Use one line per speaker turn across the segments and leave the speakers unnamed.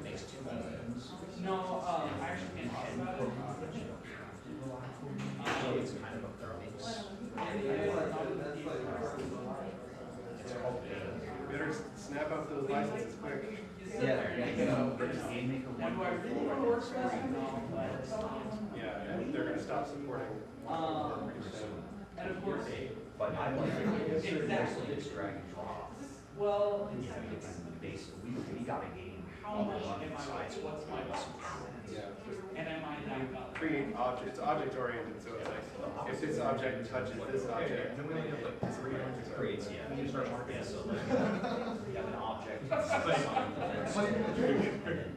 Makes two meetings.
No, I actually can't talk about it.
So it's kind of a mix. It's called beta.
Better snap up those licenses quick.
Yeah, there you go. Game maker
Now, do I really want to work for that? No, but,
Yeah, and they're gonna stop supporting.
and of course,
But I like it.
Exactly.
It's drag and drop.
well,
Yeah, it's in the base. We got a game.
how much am I, what's my
Yeah.
and am I that valid?
Create object, it's object oriented, so it's like, if this object touches this object,
Then we only have like three objects. Creates, yeah. Yeah, so like, you have an object. And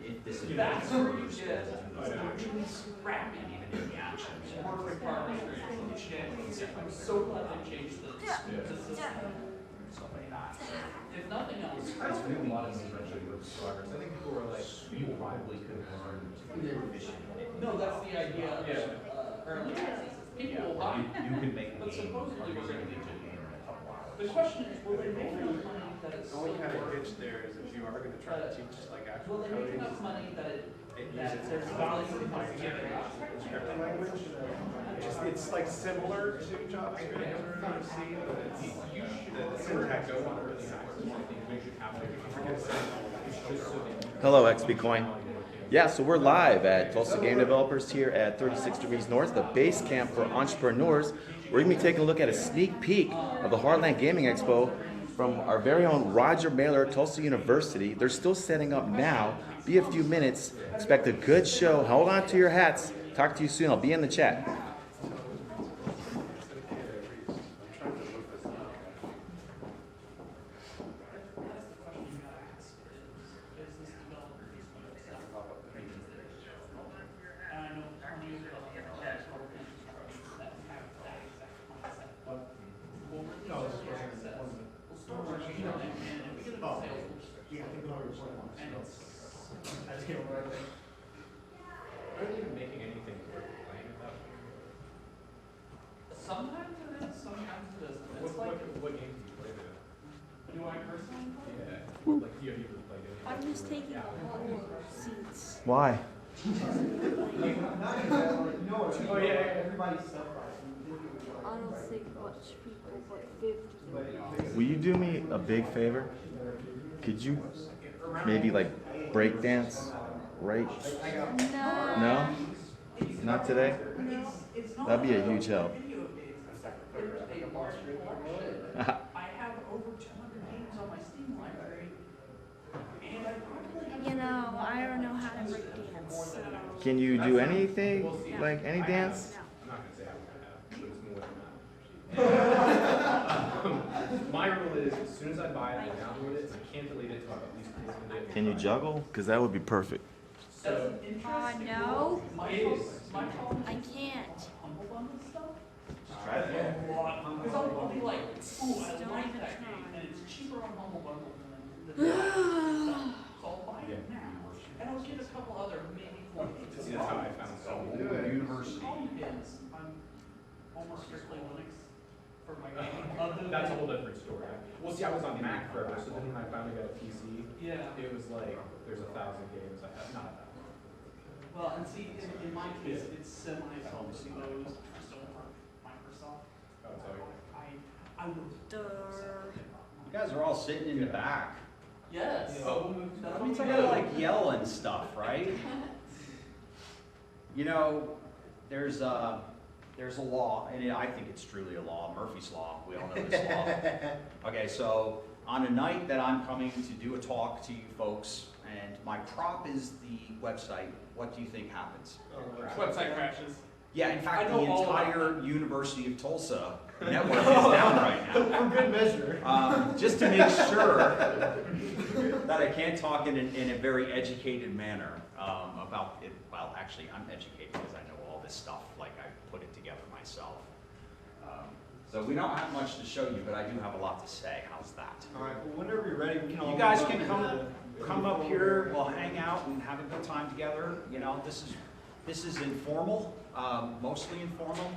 if this is.
That's where you get scrappy.
And even in the actions.
More requirements. I'm so glad they changed the system.
Stuff like that.
If nothing else.
It's really a lot of progress. I think people were like, you probably could have learned efficient.
No, that's the idea of early access. People will buy.
You can make a
But
game,
supposedly we're gonna
make
be
a game in a couple hours.
The question is, will they make enough money that it's
the only
still
kind of
worth?
pitch there is if you are gonna try to teach like actual
Will they make
coding,
enough money that
it
that
uses
there's value in it?
scripting language. It's like similar to JavaScript or C, but it's, the syntax goes on really
Hello, XB Coin. Yeah, so we're live at Tulsa Game Developers here at 36 Degrees North, the base camp for entrepreneurs. We're going to be taking a look at a sneak peek of the Heartland Gaming Expo from our very own Roger Mailer, Tulsa University. They're still setting up now. Be a few minutes. Expect a good show. Hold on to your hats. Talk to you soon. I'll be in the chat.
Aren't they even making anything worth playing at that point?
Sometimes it is, sometimes it isn't. It's like,
What games do you play with?
do I personally play?
Yeah. Like, do you have ever played it?
I'm just taking all seats.
Why?
Oh, yeah.
I don't think much people, but 50.
Will you do me a big favor? Could you maybe like break dance, right?
No.
No? Not today?
No.
That'd be a huge help.
There's a large collection. I have over 200 games on my Steam library, and I probably have.
You know, I don't know how to break dance. So.
Can you do anything, like any dance?
I'm not gonna say I would have, but it's more than that. My rule is, as soon as I buy it, I download it, I can't delete it until I've at least listened to it.
Can you juggle? Because that would be perfect.
That's an interesting.
No.
My problem
I
is
can't.
Humble Bundle stuff.
Try it.
Because I'll be like, ooh, I
Don't
like
even
that
try.
game, and it's cheaper on Humble Bundle than so I'll buy it now, and I'll get a couple other maybe cool games.
See, that's how I found Soul
University.
Problem is, I'm almost strictly Linux for my gaming. Other
That's a
than-
whole different story. Well, see, I was on Mac forever, so then when I finally got a PC,
Yeah.
it was like, there's 1,000 games I have, not 1,000.
Well, and see, in my case, it's semi-self-imposed. I still work Microsoft.
Oh, it's all
I would.
You guys are all sitting in the back.
Yes.
Oh,
That means I gotta like yell and stuff, right? You know, there's a law, and I think it's truly a law, Murphy's Law. We all know this law. Okay, so on a night that I'm coming to do a talk to you folks, and my prop is the website, what do you think happens?
Website crashes.
Yeah, in fact,
I
the
know all about
entire University of Tulsa network is down right now.
For good measure.
Just to make sure that I can't talk in a very educated manner about it. Well, actually, I'm educated because I know all this stuff, like I put it together myself. So we don't have much to show you, but I do have a lot to say. How's that?
All right, well, whenever you're ready, we can all.
You guys can come up here, we'll hang out and have a good time together. You know, this is informal, mostly informal.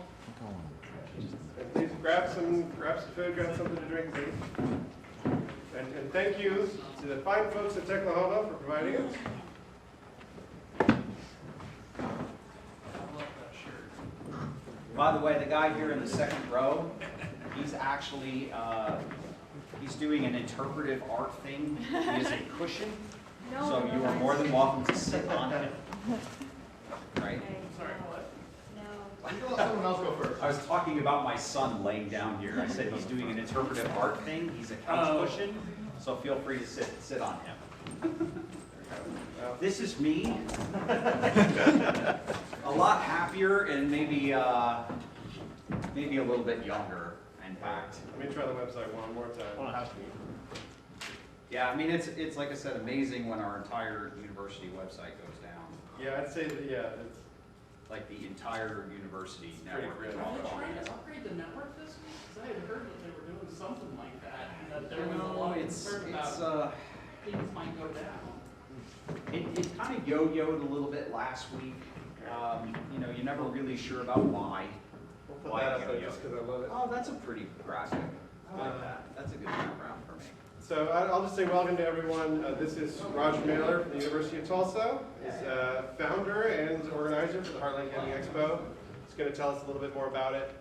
Please grab some food, grab something to drink, please. And thank you to the fine folks at Oklahoma for providing it.
By the way, the guy here in the second row, he's actually, he's doing an interpretive art thing. He is a cushion, so you are more than welcome to sit on him. Right?
Sorry, what?
No.
Let someone else go first.
I was talking about my son laying down here. I said he's doing an interpretive art thing. He's a couch cushion, so feel free to sit on him. This is me. A lot happier and maybe a little bit younger, in fact.
Let me try the website one more time.
Yeah, I mean, it's like I said, amazing when our entire university website goes down.
Yeah, I'd say that, yeah, it's,
Like the entire university
Pretty
network
great.
is
Are
all
they
on
trying
it.
to upgrade the network this week? Because I had heard that they were doing something like that, and that there was a
No,
lot of
it's,
concern about
it's,
things might go down.
it kind of yo-yoed a little bit last week. You know, you're never really sure about why.
we'll put that up there just because I love it.
Oh, that's a pretty graphic. I like that. That's a good background for me.
So I'll just say welcome to everyone. This is Roger Mailer from the University of Tulsa. He's founder and organizer for the Heartland Gaming Expo. He's going to tell us a little bit more about it.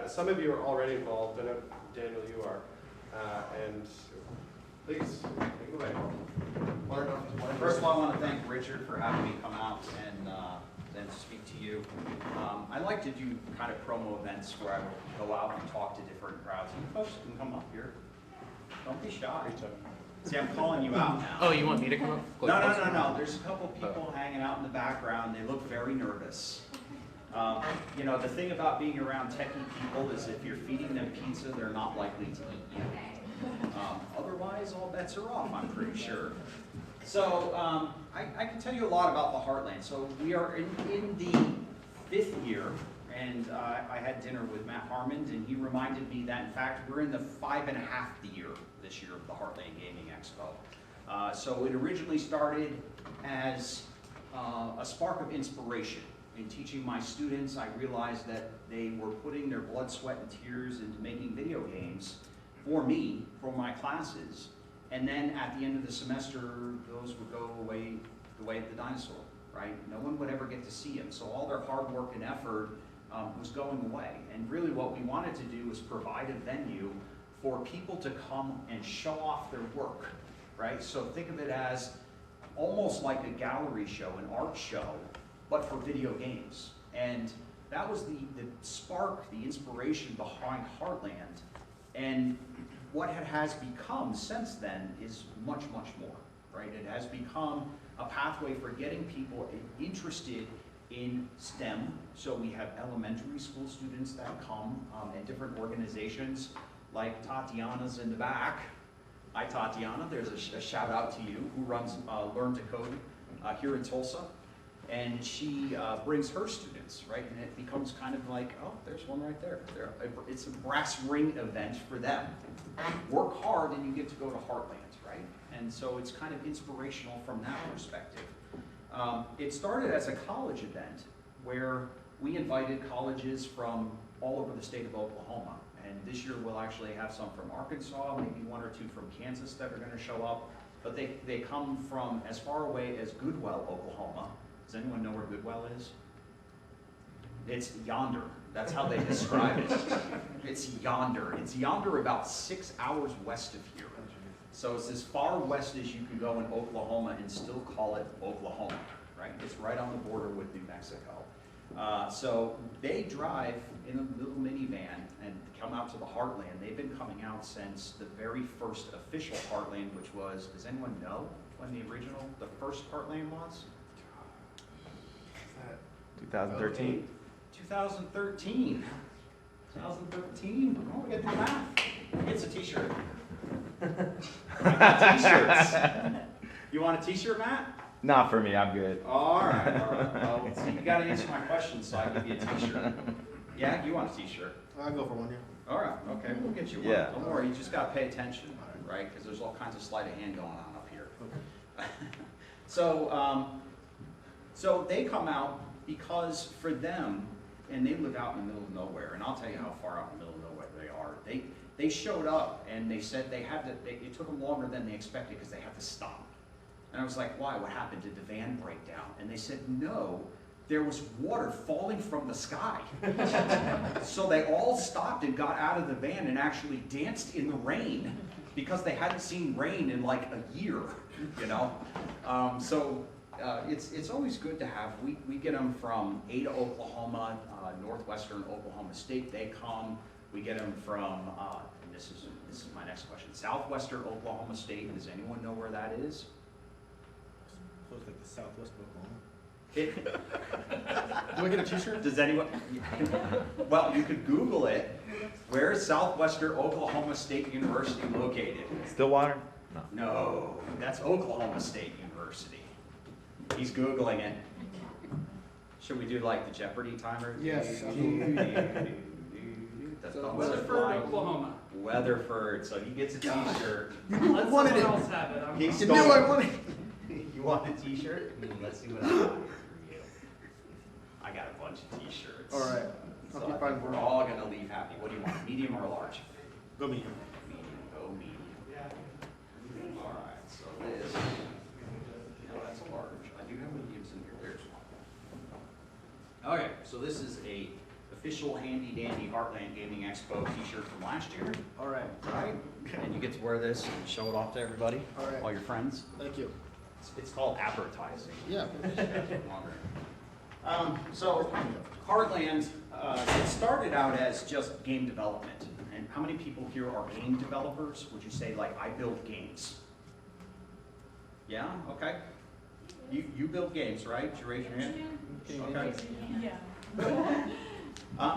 Some of you are already involved. I know, Daniel, you are. And please, take it away.
First of all, I want to thank Richard for having me come out and speak to you. I like to do kind of promo events where I will go out and talk to different crowds. You folks can come up here. Don't be shy. See, I'm calling you out now.
Oh, you want me to come up?
No. There's a couple people hanging out in the background. They look very nervous. You know, the thing about being around techie people is if you're feeding them pizza, they're not likely to eat you. Otherwise, all bets are off, I'm pretty sure. So I can tell you a lot about the Heartland. So we are in the 5th year, and I had dinner with Matt Harmon, and he reminded me that, in fact, we're in the 5.5th year this year of the Heartland Gaming Expo. So it originally started as a spark of inspiration. In teaching my students, I realized that they were putting their blood, sweat, and tears into making video games for me, for my classes. And then at the end of the semester, those would go away the way of the dinosaur, right? No one would ever get to see them. So all their hard work and effort was going away. And really what we wanted to do was provide a venue for people to come and show off their work, right? So think of it as almost like a gallery show, an art show, but for video games. And that was the spark, the inspiration behind Heartland. And what it has become since then is much, much more, right? It has become a pathway for getting people interested in STEM. So we have elementary school students that come and different organizations like Tatiana's in the back. Hi, Tatiana. There's a shout out to you, who runs Learn to Code here in Tulsa. And she brings her students, right? And it becomes kind of like, oh, there's one right there. It's a brass ring event for them. Work hard and you get to go to Heartland, right? And so it's kind of inspirational from that perspective. It started as a college event where we invited colleges from all over the state of Oklahoma. And this year we'll actually have some from Arkansas, maybe 1 or 2 from Kansas that are going to show up. But they come from as far away as Goodwell, Oklahoma. Does anyone know where Goodwell is? It's yonder. That's how they describe it. It's yonder. It's yonder about 6 hours west of here. So it's as far west as you can go in Oklahoma and still call it Oklahoma, right? It's right on the border with New Mexico. So they drive in a little minivan and come out to the Heartland. They've been coming out since the very first official Heartland, which was, does anyone know when the first Heartland was?
2013.
2013. 2013. Oh, we got the math. It's a t-shirt. I got t-shirts. You want a t-shirt, Matt?
Not for me, I'm good.
All right. Well, so you got to answer my question, so I give you a t-shirt. Yeah, you want a t-shirt?
I'll go for one, yeah.
All right. Okay, we'll get you one.
Yeah.
Don't worry. You just got to pay attention, right? Because there's all kinds of sleight of hand going on up here. Okay. So they come out because for them, and they live out in the middle of nowhere, and I'll tell you how far out in the middle of nowhere they are. They showed up and they said it took them longer than they expected because they had to stop. And I was like, why? What happened? Did the van break down? And they said, no, there was water falling from the sky. So they all stopped and got out of the van and actually danced in the rain because they hadn't seen rain in like a year, you know? It's always good to have, we get them from Ada, Oklahoma, northwestern Oklahoma State, they come. We get them from, and this is my next question, southwestern Oklahoma State. Does anyone know where that is?
So it's like the southwest of Oklahoma.
It,
Do I get a t-shirt?
does anyone, well, you could Google it. Where is southwestern Oklahoma State University located?
Stillwater? No.
No, that's Oklahoma State University. He's Googling it. Should we do like the Jeopardy timer?
Yes.
That's not
Weatherford, Oklahoma.
Weatherford, so he gets a t-shirt.
Let
wanted
someone
it.
else have it.
He
You
stole
knew I
it.
wanted.
You want a t-shirt? Let's see what I got here for you. I got a bunch of t-shirts.
All right. I'll
So
keep
I
buying
think
more.
we're all gonna leave happy. What do you want, medium or large?
Go me.
Medium, go medium. All right, so this, no, that's a large. I do have mediums in here, there's one. Okay, so this is a official handy dandy Heartland Gaming Expo t-shirt from last year.
All right.
Right. And you get to wear this and show it off to everybody,
All right.
all your friends.
Thank you.
It's called advertising.
Yeah.
So Heartland, it started out as just game development. And how many people here are game developers? Would you say like, I build games? Yeah, okay. You build games, right? Did you raise your hand? Okay.
Yeah.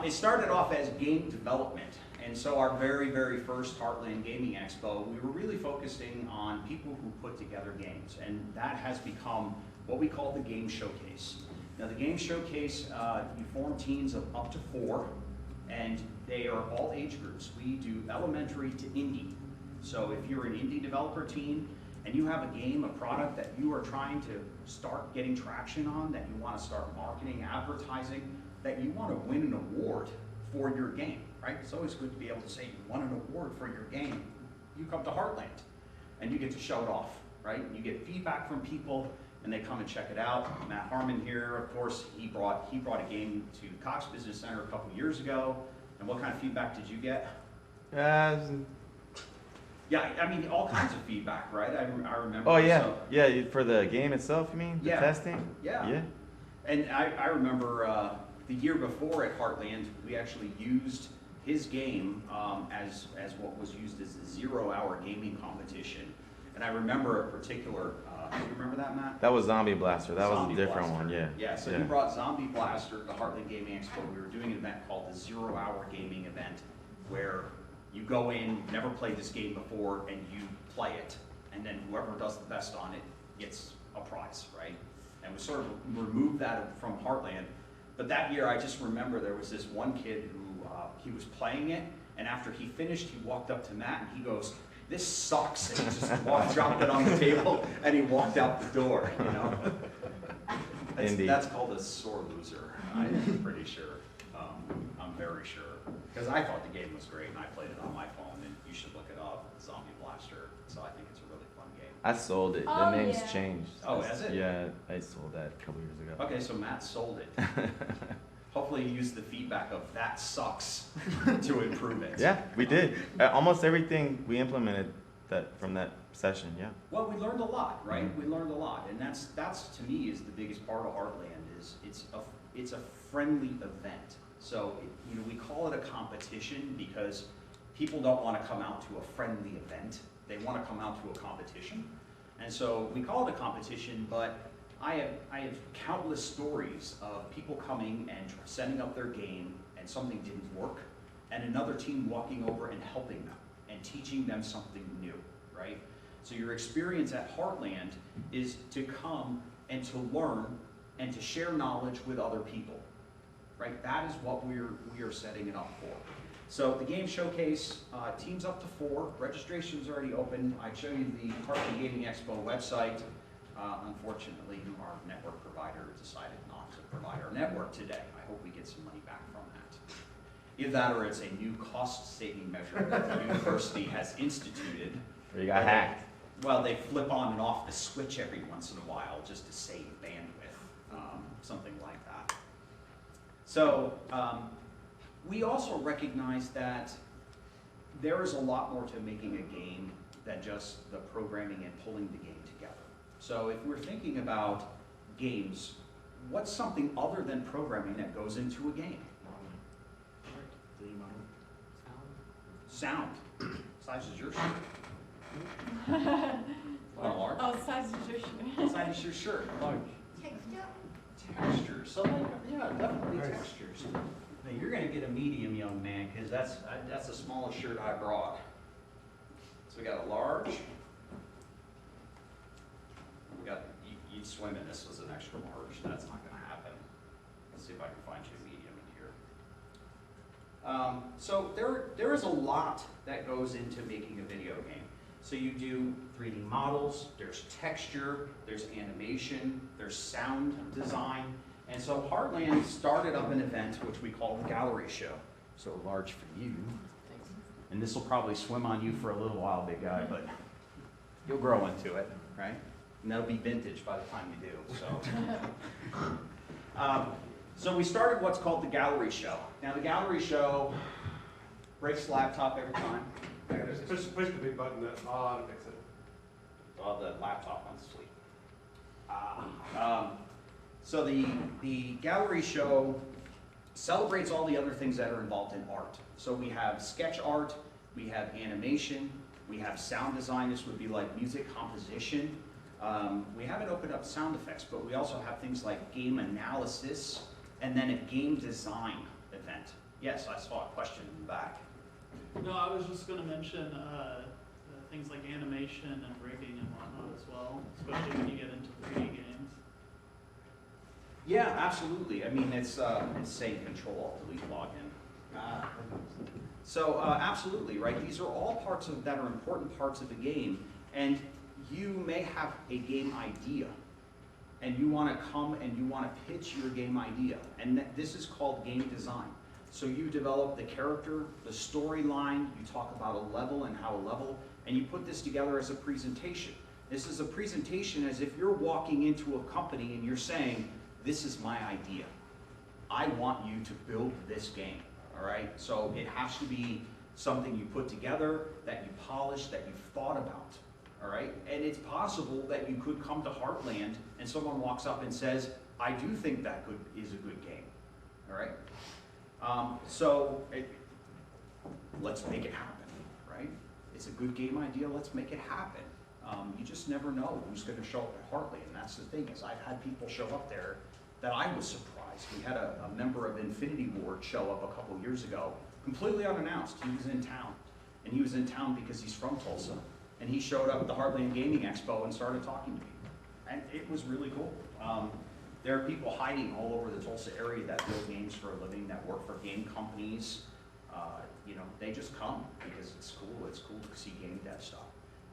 It started off as game development, and so our very, very first Heartland Gaming Expo, we were really focusing on people who put together games, and that has become what we call the Game Showcase. Now the Game Showcase, you form teams of up to 4, and they are all age groups. We do elementary to indie. So if you're an indie developer team, and you have a game, a product that you are trying to start getting traction on, that you want to start marketing, advertising, that you want to win an award for your game, right? It's always good to be able to say you won an award for your game. You come to Heartland and you get to show it off, right? You get feedback from people and they come and check it out. Matt Harmon here, of course, he brought a game to Cox Business Center a couple years ago. And what kind of feedback did you get? Yeah, I mean, all kinds of feedback, right? I remember.
Oh yeah,
so-
yeah. For the game itself, you mean? The
Yeah.
testing?
Yeah.
Yeah.
And I remember the year before at Heartland, we actually used his game as what was used as the 0-hour gaming competition. And I remember a particular, do you remember that, Matt?
That was Zombie Blaster. That
Zombie
was a different
Blaster.
one. Yeah.
Yeah, so he brought Zombie Blaster to the Heartland Gaming Expo. We were doing an event called the 0-hour gaming event, where you go in, never played this game before, and you play it. And then whoever does the best on it gets a prize, right? And we sort of removed that from Heartland. But that year, I just remember there was this one kid who, he was playing it, and after he finished, he walked up to Matt and he goes, "This sucks," and he just dropped it on the table, and he walked out the door, you know?
Indeed.
That's called a sore loser, I'm pretty sure. I'm very sure. Because I thought the game was great, and I played it on my phone, and you should look it up, Zombie Blaster. So I think it's a really fun game.
I sold it. The
Oh,
name's
yeah.
changed.
Oh, has it?
Yeah, I sold that a couple years ago.
Okay, so Matt sold it. Hopefully you use the feedback of "that sucks" to improve it.
Yeah, we did. Almost everything we implemented that from that session. Yeah.
Well, we learned a lot, right? We learned a lot, and that's to me is the biggest part of Heartland is it's a friendly event. So we call it a competition because people don't want to come out to a friendly event; they want to come out to a competition, and so we call it a competition. But I have countless stories of people coming and setting up their game and something didn't work, and another team walking over and helping them and teaching them something new, right? So your experience at Heartland is to come and to learn and to share knowledge with other people, right? That is what we are setting it up for. So the game showcase, teams up to 4, registration's already open. I show you the Heartland Gaming Expo website. Unfortunately, our network provider decided not to provide our network today. I hope we get some money back from that. Either that or it's a new cost-saving measure that the university has instituted.
Or you got hacked.
Well, they flip on and off the switch every once in a while just to save bandwidth, something like that. So we also recognize that there is a lot more to making a game than just the programming and pulling the game together. So if we're thinking about games, what's something other than programming that goes into a game? Sound. Size is your shirt. Large.
Oh, size is your shirt.
Size is your shirt.
Large.
Textures. So yeah, definitely textures. Now you're gonna get a medium, young man, because that's the smallest shirt I brought. So we got a large. We got you'd swim in this was an extra large. That's not gonna happen. Let's see if I can find you a medium in here. So there is a lot that goes into making a video game. So you do 3D models, there's texture, there's animation, there's sound design. And so Heartland started up an event which we call the Gallery Show. So large for you. And this will probably swim on you for a little while, big guy, but you'll grow into it, right? And that'll be vintage by the time you do, so. So we started what's called the Gallery Show. Now the Gallery Show breaks the laptop every time.
Just push the big button that I'll how to fix it.
Oh, the laptop wants to sleep. So the Gallery Show celebrates all the other things that are involved in art. So we have sketch art, we have animation, we have sound design. This would be like music composition. We haven't opened up sound effects, but we also have things like game analysis and then a game design event. Yes, I saw a question in the back.
No, I was just going to mention things like animation and rigging and whatnot as well, especially when you get into 3D games.
Yeah, absolutely. I mean, it's saying Control Alt Delete login. So absolutely, right? These are all parts of that are important parts of the game, and you may have a game idea, and you want to come and you want to pitch your game idea, and this is called game design. So you develop the character, the storyline, you talk about a level and how a level, and you put this together as a presentation. This is a presentation as if you're walking into a company and you're saying, this is my idea. I want you to build this game, all right? So it has to be something you put together, that you polish, that you've thought about, all right? And it's possible that you could come to Heartland and someone walks up and says, I do think that is a good game, all right? Let's make it happen, right? It's a good game idea, let's make it happen. You just never know who's going to show up at Heartland, and that's the thing, is I've had people show up there that I was surprised. We had a member of Infinity Ward show up a couple years ago, completely unannounced. He was in town, and he was in town because he's from Tulsa, and he showed up at the Heartland Gaming Expo and started talking to me, and it was really cool. There are people hiding all over the Tulsa area that build games for a living, that work for game companies. You know, they just come because it's cool. It's cool to see game dev stuff.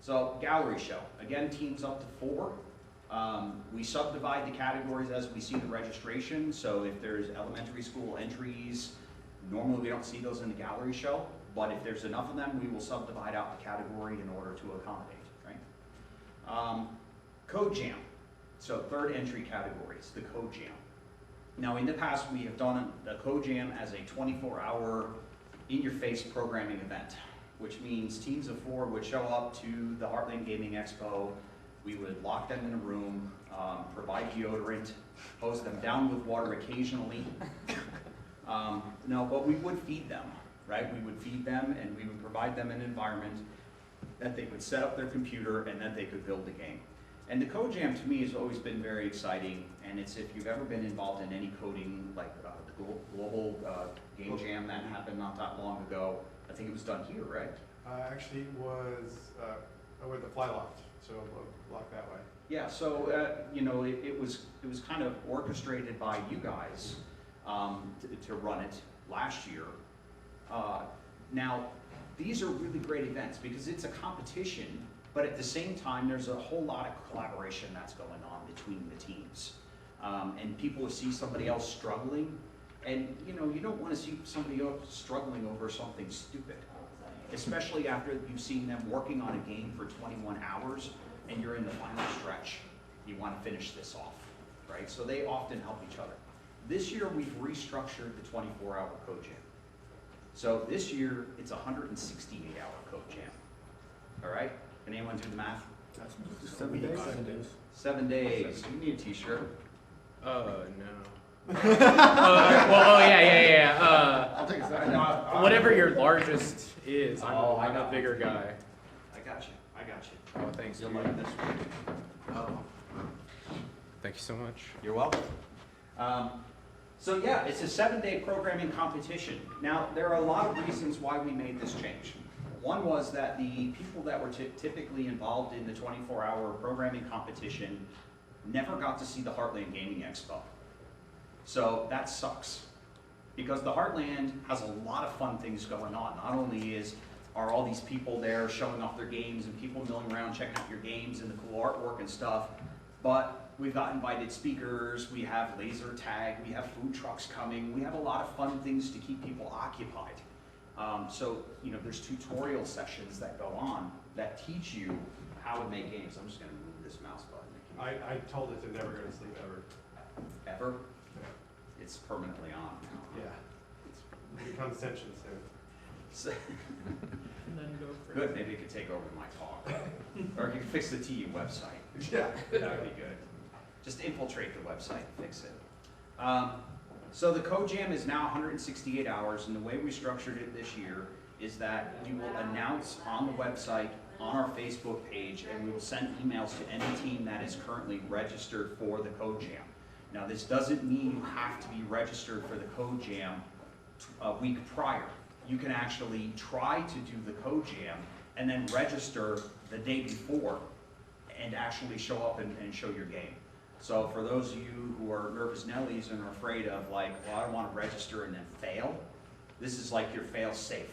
So Gallery Show, again, teams up to 4. We subdivide the categories as we see the registration. So if there's elementary school entries, normally we don't see those in the Gallery Show, but if there's enough of them, we will subdivide out the category in order to accommodate, right? Code Jam. So third entry category is the Code Jam. Now in the past we have done the Code Jam as a 24-hour in-your-face programming event, which means teams of 4 would show up to the Heartland Gaming Expo. We would lock them in a room, provide deodorant, hose them down with water occasionally. No, but we would feed them, right? We would feed them and we would provide them an environment that they could set up their computer and that they could build the game. And the Code Jam to me has always been very exciting, and it's if you've ever been involved in any coding, like the global game jam that happened not that long ago. I think it was done here, right?
Actually, it was with the fly loft, so block that way.
Yeah, so you know, it was kind of orchestrated by you guys to run it last year. Now, these are really great events because it's a competition, but at the same time, there's a whole lot of collaboration that's going on between the teams. And people see somebody else struggling, And, you know, you don't want to see somebody else struggling over something stupid, especially after you've seen them working on a game for 21 hours and you're in the final stretch. You want to finish this off, right? So they often help each other. This year, we've restructured the 24-hour code jam. So this year, it's a 168-hour code jam. All right? Can anyone do the math?
That's
7 days.
7 days. You need a t-shirt.
No. Well, yeah.
I'll take a second.
Whatever your largest is, I'm
I
a
got
bigger
one.
guy.
I got you. I got you.
Oh, thanks.
You'll
dude.
like this one.
Oh. Thank you so much.
You're welcome. So yeah, it's a 7-day programming competition. Now, there are a lot of reasons why we made this change. One was that the people that were typically involved in the 24-hour programming competition never got to see the Heartland Gaming Expo. So that sucks, because the Heartland has a lot of fun things going on. Not only are all these people there showing off their games and people milling around checking out your games and the cool artwork and stuff, but we've got invited speakers, we have laser tag, we have food trucks coming, we have a lot of fun things to keep people occupied. So, you know, there's tutorial sessions that go on that teach you how to make games. I'm just gonna move this mouse button.
I told it to never go to sleep ever.
Ever? It's permanently on now.
Yeah. It's become sentient soon.
So,
And then go for
good, maybe it could take over my talk. Or you can fix the TU website.
Yeah.
That would be good. Just infiltrate the website and fix it. So the code jam is now 168 hours, and the way we structured it this year is that we will announce on the website, on our Facebook page, and we will send emails to any team that is currently registered for the code jam. Now, this doesn't mean you have to be registered for the code jam a week prior. You can actually try to do the code jam and then register the day before and actually show up and show your game. So for those of you who are nervous Nellies and are afraid of like, well, I don't want to register and then fail, this is like your fail safe,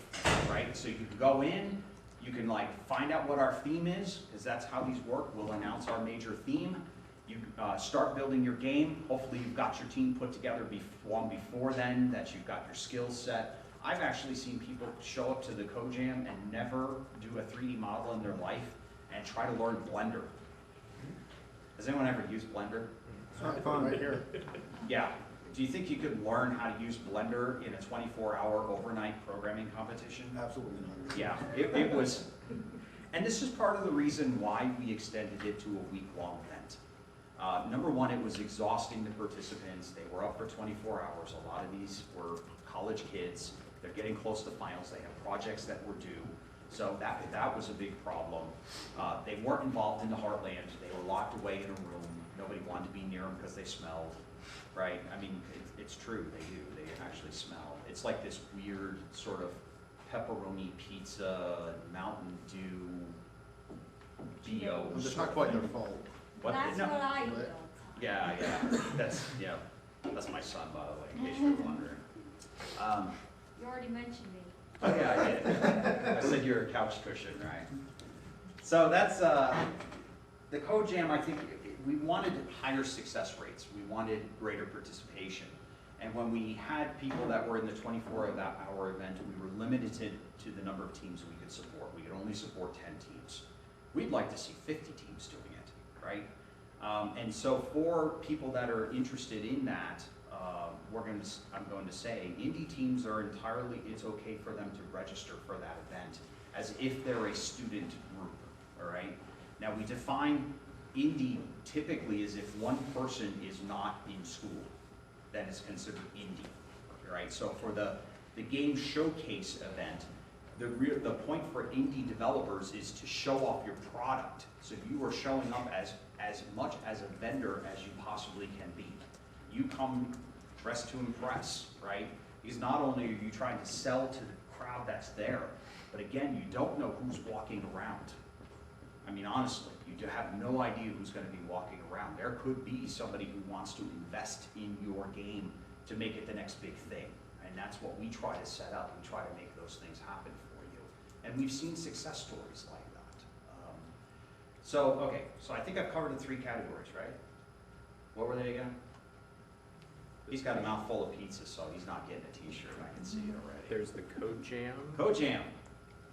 right? So you can go in, you can like find out what our theme is, because that's how these work. We'll announce our major theme. You start building your game. Hopefully you've got your team put together long before then, that you've got your skills set. I've actually seen people show up to the code jam and never do a 3D model in their life and try to learn Blender. Has anyone ever used Blender?
It's not fun right here.
Yeah. Do you think you could learn how to use Blender in a 24-hour overnight programming competition?
Absolutely not.
Yeah, it was, and this is part of the reason why we extended it to a week-long event. Number one, it was exhausting the participants. They were up for 24 hours. A lot of these were college kids. They're getting close to finals. They have projects that were due. So that was a big problem. They weren't involved in the Heartland. They were locked away in a room. Nobody wanted to be near them because they smelled, right? I mean, it's true, they do. They actually smell. It's like this weird sort of pepperoni pizza, Mountain Dew, Dio.
It's not quite their fault.
What?
That's
No.
what I do.
Yeah, that's my son, by the way, in case you're wondering.
You already mentioned me.
Oh yeah, I did. I said you're a couch cushion, right? So that's the code jam. I think we wanted higher success rates. We wanted greater participation. And when we had people that were in the 24-hour event, we were limited to the number of teams we could support. We could only support 10 teams. We'd like to see 50 teams doing it, right? And so for people that are interested in that, I'm going to say, indie teams are entirely, it's okay for them to register for that event as if they're a student group, all right? Now we define indie typically as if one person is not in school, then it's considered indie, right? So for the game showcase event, the point for indie developers is to show off your product. So you are showing up as much as a vendor as you possibly can be. You come dressed to impress, right? Because not only are you trying to sell to the crowd that's there, but again, you don't know who's walking around. I mean, honestly, you have no idea who's going to be walking around. There could be somebody who wants to invest in your game to make it the next big thing. And that's what we try to set up. We try to make those things happen for you. And we've seen success stories like that. So I think I've covered the 3 categories, right? What were they again? He's got a mouthful of pizza, so he's not getting a t-shirt, I can see it already.
There's the Code Jam.
Code Jam,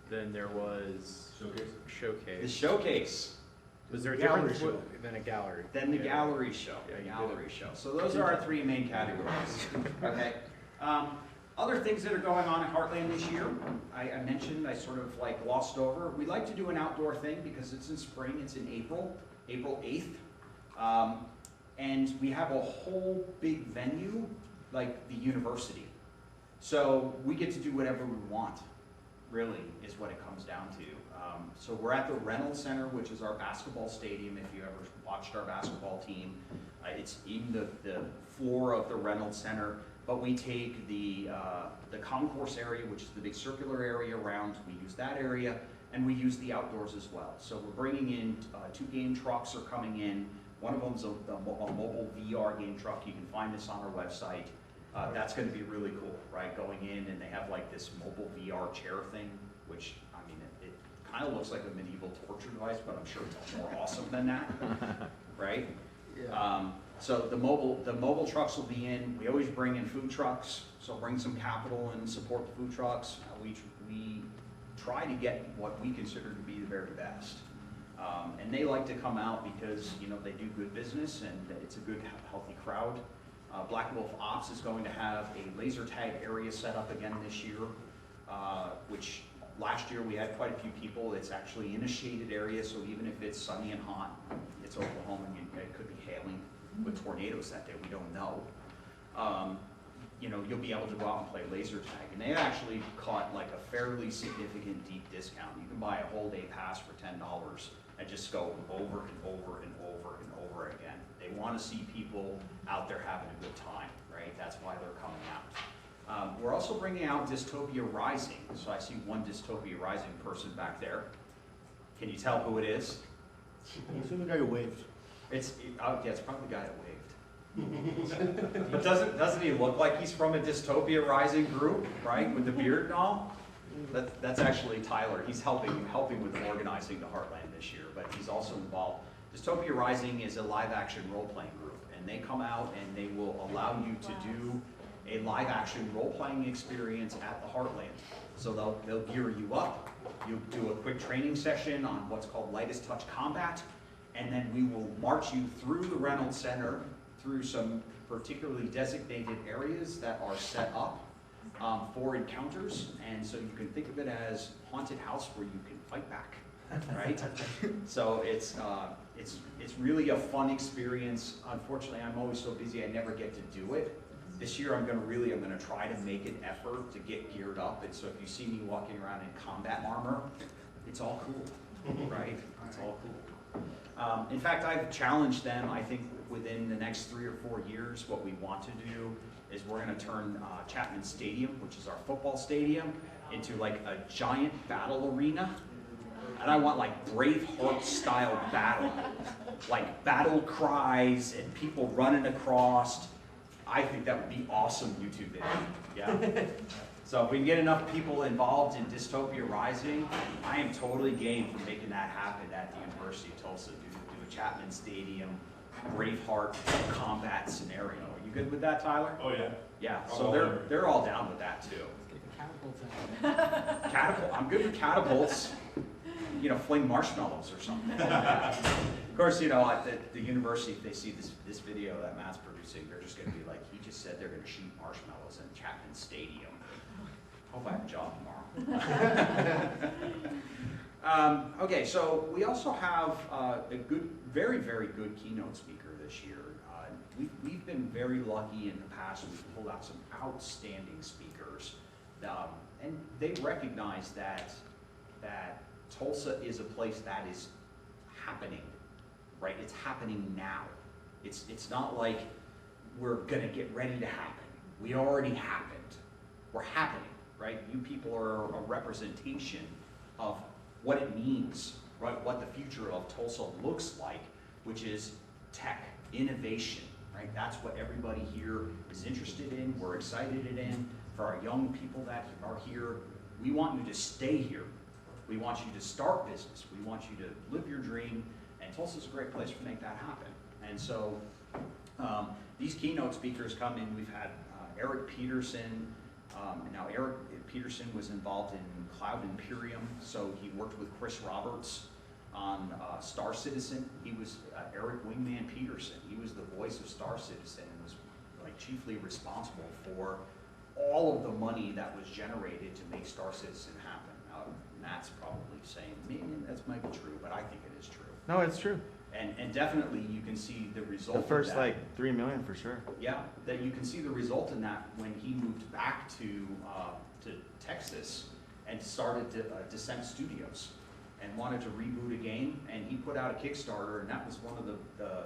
Then there was
the
Showcase.
showcase,
Was there a
Gallery
different
show.
than a gallery?
then the
Yeah.
gallery show,
Yeah,
the
you did
gallery show. So those are our three main categories, okay? Other things that are going on at Heartland this year, I mentioned, I sort of like glossed over. We like to do an outdoor thing because it's in spring, it's in April 8th. And we have a whole big venue, like the university. So we get to do whatever we want, really, is what it comes down to. So we're at the Reynolds Center, which is our basketball stadium, if you ever watched our basketball team. It's in the floor of the Reynolds Center, but we take the concourse area, which is the big circular area around, we use that area, and we use the outdoors as well. So we're bringing in 2 game trucks are coming in. One of them's a mobile VR game truck. You can find this on our website. That's going to be really cool, right? Going in and they have like this mobile VR chair thing, which, I mean, it kind of looks like a medieval torture device, but I'm sure it's more awesome than that, right? So the mobile trucks will be in. We always bring in food trucks, so bring some capital and support the food trucks. We try to get what we consider to be the very best. And they like to come out because, you know, they do good business and it's a good, healthy crowd. Black Wolf Ops is going to have a laser tag area set up again this year, which last year we had quite a few people. It's actually in a shaded area, so even if it's sunny and hot, it's Oklahoma and it could be hailing with tornadoes that day, we don't know. You know, you'll be able to go out and play laser tag. And they actually caught like a fairly significant deep discount. You can buy a whole day pass for $10 and just go over and over and over and over again. They want to see people out there having a good time, right? That's why they're coming out. We're also bringing out Dystopia Rising. So I see one Dystopia Rising person back there. Can you tell who it is?
It's the guy who waved.
Yeah, it's probably the guy that waved. But doesn't he look like he's from a Dystopia Rising group, right? With the beard and all? That's actually Tyler. He's helping with organizing the Heartland this year, but he's also involved. Dystopia Rising is a live action role-playing group, and they come out and they will allow you to do a live action role-playing experience at the Heartland. So they'll gear you up. You'll do a quick training session on what's called lightest touch combat, and then we will march you through the Reynolds Center, through some particularly designated areas that are set up for encounters. And so you can think of it as haunted house where you can fight back, right? So it's really a fun experience. Unfortunately, I'm always so busy I never get to do it. This year I'm gonna try to make an effort to get geared up. And so if you see me walking around in combat armor, it's all cool, right? It's all cool. In fact, I've challenged them, I think within the next 3 or 4 years, what we want to do is we're gonna turn Chapman Stadium, which is our football stadium, into like a giant battle arena. And I want like Braveheart style battle, like battle cries and people running across. I think that would be awesome YouTube video, yeah. So if we can get enough people involved in Dystopia Rising, I am totally game for making that happen at the University of Tulsa. Do a Chapman Stadium, Braveheart combat scenario. Are you good with that, Tyler?
Oh yeah.
Yeah, so they're all down with that too. Catapult, I'm good with catapults. You know, fling marshmallows or something. Of course, you know, at the university, if they see this video that Matt's producing, they're just gonna be like, he just said they're gonna shoot marshmallows in Chapman Stadium. Hope I have a job tomorrow. Okay, so we also have a good, very, very good keynote speaker this year. We've been very lucky in the past. We've pulled out some outstanding speakers, and they recognize that Tulsa is a place that is happening, right? It's happening now. It's not like we're gonna get ready to happen. We already happened. We're happening, right? You people are a representation of what it means, right? What the future of Tulsa looks like, which is tech, innovation, right? That's what everybody here is interested in. We're excited in. For our young people that are here, we want you to stay here. We want you to start business. We want you to live your dream, and Tulsa's a great place to make that happen. And so These keynote speakers come in, we've had Eric Peterson. Now Eric Peterson was involved in Cloud Imperium, so he worked with Chris Roberts on Star Citizen. He was Eric Wingman Peterson. He was the voice of Star Citizen and was like chiefly responsible for all of the money that was generated to make Star Citizen happen. Now, Matt's probably saying, that might be true, but I think it is true.
No, it's true.
And definitely you can see the result
The first
of that.
like 3 million for sure.
Yeah, that you can see the result in that when he moved back to Texas and started Descent Studios and wanted to reboot a game, and he put out a Kickstarter, and that was one of the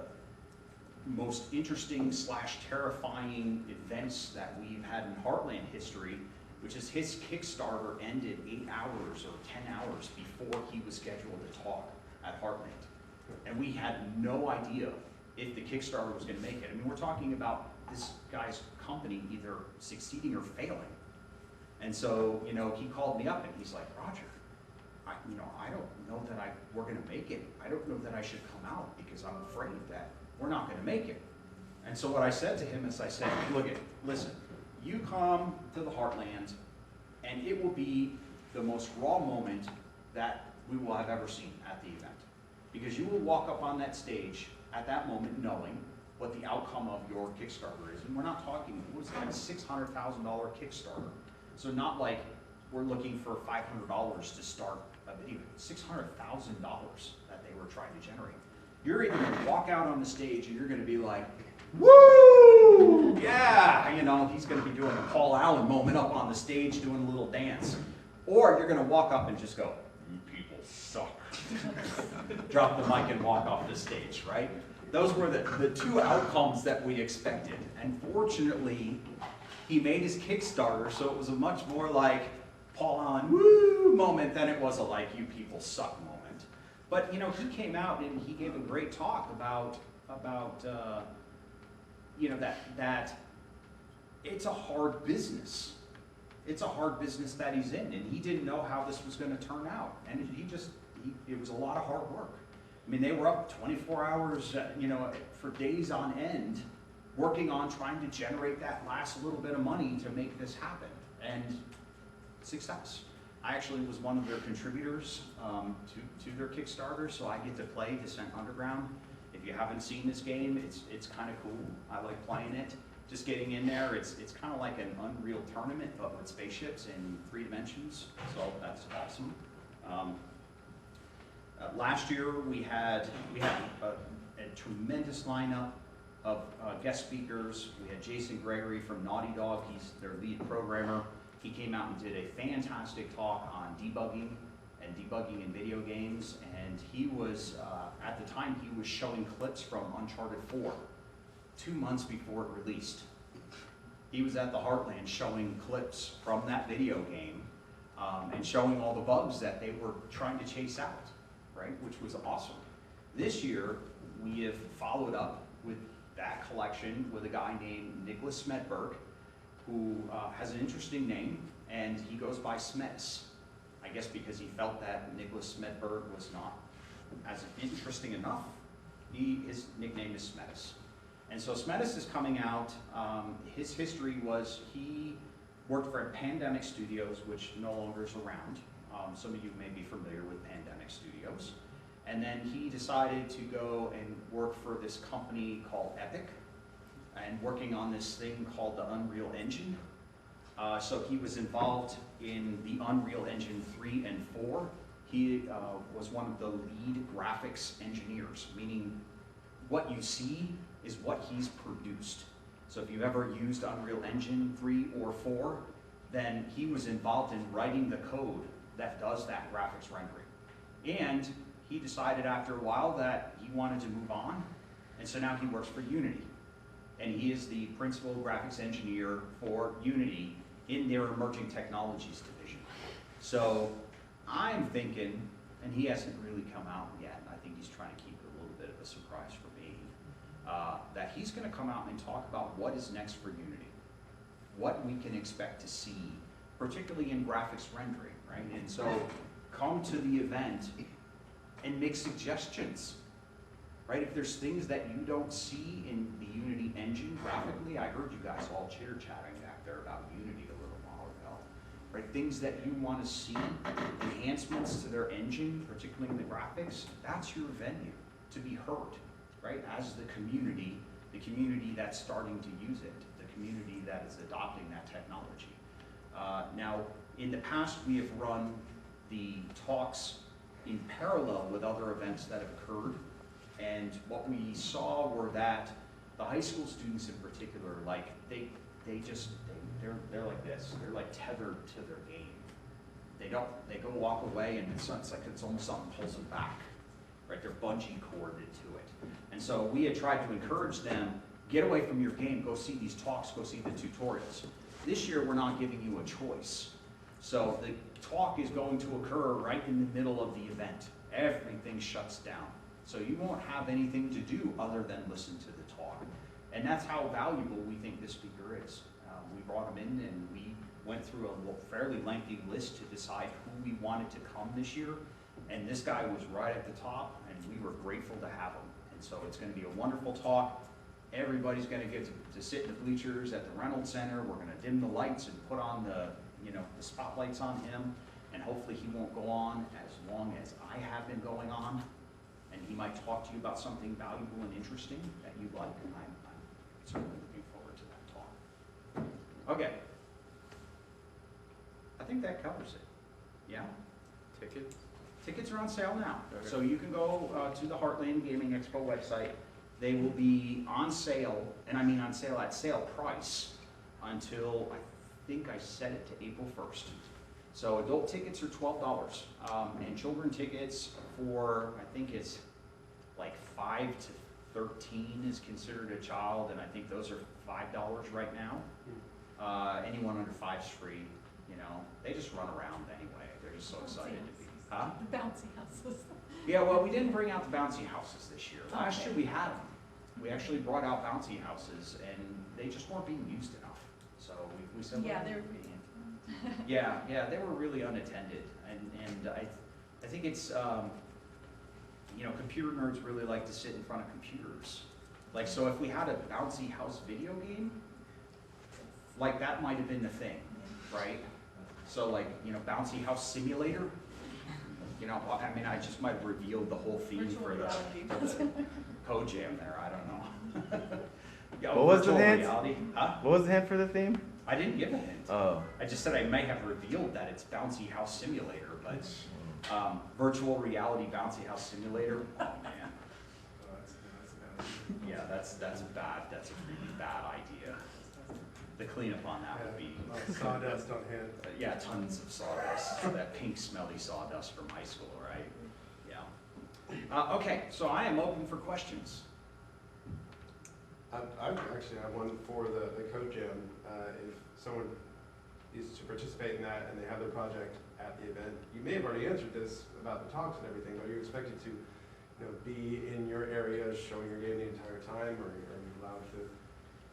most interesting / terrifying events that we've had in Heartland history, which is his Kickstarter ended 8 hours or 10 hours before he was scheduled to talk at Heartland. And we had no idea if the Kickstarter was gonna make it. I mean, we're talking about this guy's company either succeeding or failing. And so, you know, he called me up and he's like, Roger, I don't know that we're gonna make it. I don't know that I should come out because I'm afraid that we're not gonna make it. And so what I said to him is I said, listen, you come to the Heartland and it will be the most raw moment that we will have ever seen at the event. Because you will walk up on that stage at that moment knowing what the outcome of your Kickstarter is. And we're not talking, it was like a $600,000 Kickstarter. So not like we're looking for $500 to start a video, $600,000 that they were trying to generate. You're either gonna walk out on the stage and you're gonna be like, woo, yeah, you know, he's gonna be doing a Paul Allen moment up on the stage doing a little dance. Or you're gonna walk up and just go, you people suck. Drop the mic and walk off the stage, right? Those were the two outcomes that we expected. And fortunately, he made his Kickstarter, so it was a much more like Paul Allen woo moment than it was a like you people suck moment. But you know, he came out and he gave a great talk about you know, that it's a hard business. It's a hard business that he's in, and he didn't know how this was going to turn out. And it was a lot of hard work. I mean, they were up 24 hours, you know, for days on end, working on trying to generate that last little bit of money to make this happen. And success. I actually was one of their contributors to their Kickstarter, so I get to play Descent Underground. If you haven't seen this game, it's kind of cool. I like playing it. Just getting in there, it's kind of like an Unreal Tournament, but with spaceships in 3 dimensions, so that's awesome. Last year we had a tremendous lineup of guest speakers. We had Jason Gregory from Naughty Dog. He's their lead programmer. He came out and did a fantastic talk on debugging in video games. And he was, at the time, he was showing clips from Uncharted 4, 2 months before it released. He was at the Heartland showing clips from that video game and showing all the bugs that they were trying to chase out, right? Which was awesome. This year, we have followed up with that collection with a guy named Nicholas Smedberg, who has an interesting name, and he goes by Smetis. I guess because he felt that Nicholas Smedberg was not as interesting enough, his nickname is Smetis. And so Smetis is coming out. His history was he worked for Pandemic Studios, which no longer is around. Some of you may be familiar with Pandemic Studios. And then he decided to go and work for this company called Epic, and working on this thing called the Unreal Engine. So he was involved in the Unreal Engine 3 and 4. He was one of the lead graphics engineers, meaning what you see is what he's produced. So if you've ever used Unreal Engine 3 or 4, then he was involved in writing the code that does that graphics rendering. And he decided after a while that he wanted to move on, and so now he works for Unity. And he is the principal graphics engineer for Unity in their emerging technologies division. So I'm thinking, and he hasn't really come out yet, and I think he's trying to keep it a little bit of a surprise for me, that he's going to come out and talk about what is next for Unity, what we can expect to see, particularly in graphics rendering, right? And so come to the event and make suggestions, right? If there's things that you don't see in the Unity engine graphically, I heard you guys all chitter-chatting back there about Unity a little while ago, right? Things that you want to see, enhancements to their engine, particularly in the graphics, that's your venue to be heard, right? As the community that's starting to use it, the community that is adopting that technology. Now, in the past, we have run the talks in parallel with other events that have occurred, and what we saw were that the high school students in particular, like they're like this. They're like tethered to their game. They go walk away, and it's like it's almost something pulls them back, right? They're bungee corded to it. And so we had tried to encourage them, get away from your game, go see these talks, go see the tutorials. This year, we're not giving you a choice. So the talk is going to occur right in the middle of the event. Everything shuts down. So you won't have anything to do other than listen to the talk. And that's how valuable we think this speaker is. We brought him in and we went through a fairly lengthy list to decide who we wanted to come this year. And this guy was right at the top, and we were grateful to have him. And so it's going to be a wonderful talk. Everybody's going to get to sit in the bleachers at the Reynolds Center. We're going to dim the lights and put on the spotlights on him, and hopefully he won't go on as long as I have been going on, and he might talk to you about something valuable and interesting that you like, and I'm certainly looking forward to that talk. Okay. I think that covers it. Yeah?
Tickets?
Tickets are on sale now.
Okay.
So you can go to the Heartland Gaming Expo website. They will be on sale, and I mean on sale at sale price until I think I set it to April 1st. So adult tickets are $12, and children tickets for, I think it's like 5 to 13 is considered a child, and I think those are $5 right now. Anyone under 5 is free. They just run around anyway. They're just so excited to be. Huh?
The bouncy houses.
Yeah, well, we didn't bring out the bouncy houses this year. Last year we had them. We actually brought out bouncy houses, and they just weren't being used enough. So we said,
Yeah,
well,
they're pretty.
yeah, they were really unattended, and I think it's computer nerds really like to sit in front of computers. Like, so if we had a bouncy house video game, like that might have been the thing, right? So like, bouncy house simulator. I mean, I just might have revealed the whole theme for the code jam there. I don't know. Yeah,
What was the hint?
Reality. Huh?
What was the hint for the theme?
I didn't give a hint.
Oh.
I just said I may have revealed that it's bouncy house simulator, but virtual reality bouncy house simulator. Oh man. Yeah, that's a really bad idea. The cleanup on that would be
Sawdust on hand.
yeah, tons of sawdust. That pink smelly sawdust from high school, right? Yeah. Okay, so I am open for questions.
I actually have one for the code jam. If someone is to participate in that and they have their project at the event, you may have already answered this about the talks and everything, but are you expected to be in your area showing your game the entire time, or are you allowed to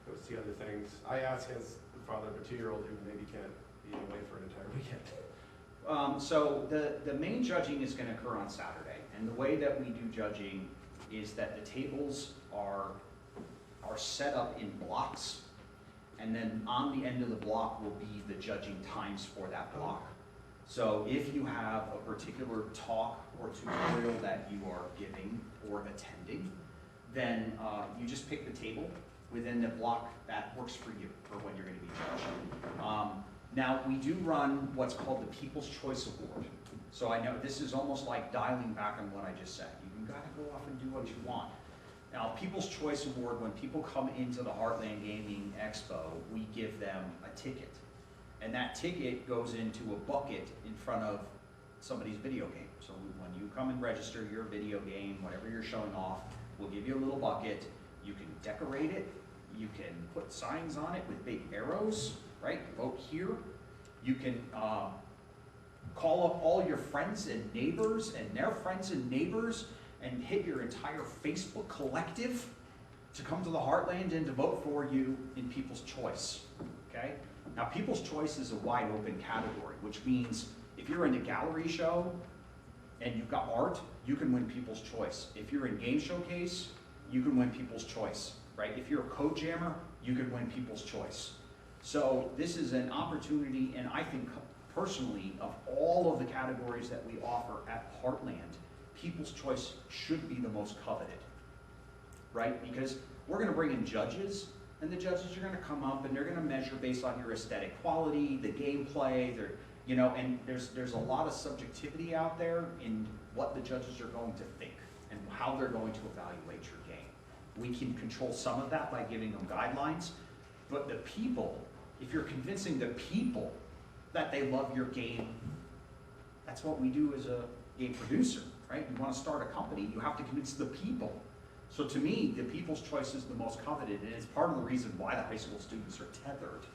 go see other things? I ask as the father of a 2-year-old who maybe can't be away for an entire weekend.
So the main judging is going to occur on Saturday, and the way that we do judging is that the tables are set up in blocks, and then on the end of the block will be the judging times for that block. So if you have a particular talk or tutorial that you are giving or attending, then you just pick the table within the block that works for you for when you're going to be judging. Now, we do run what's called the People's Choice Award. So I know this is almost like dialing back on what I just said. You got to go off and do what you want. Now, People's Choice Award, when people come into the Heartland Gaming Expo, we give them a ticket. And that ticket goes into a bucket in front of somebody's video game. So when you come and register your video game, whatever you're showing off, we'll give you a little bucket. You can decorate it. You can put signs on it with big arrows, right? Vote here. You can call up all your friends and neighbors and their friends and neighbors and hit your entire Facebook collective to come to the Heartland and to vote for you in People's Choice, okay? Now, People's Choice is a wide open category, which means if you're in a gallery show and you've got art, you can win People's Choice. If you're in Game Showcase, you can win People's Choice, right? If you're a code jammer, you can win People's Choice. So this is an opportunity, and I think personally, of all of the categories that we offer at Heartland, People's Choice should be the most coveted, right? Because we're gonna bring in judges, and the judges are gonna come up and they're gonna measure based on your aesthetic quality, the gameplay, you know, and there's a lot of subjectivity out there in what the judges are going to think and how they're going to evaluate your game. We can control some of that by giving them guidelines, but the people, if you're convincing the people that they love your game, that's what we do as a game producer, right? You want to start a company, you have to convince the people. So to me, the People's Choice is the most coveted, and it's part of the reason why the high school students are tethered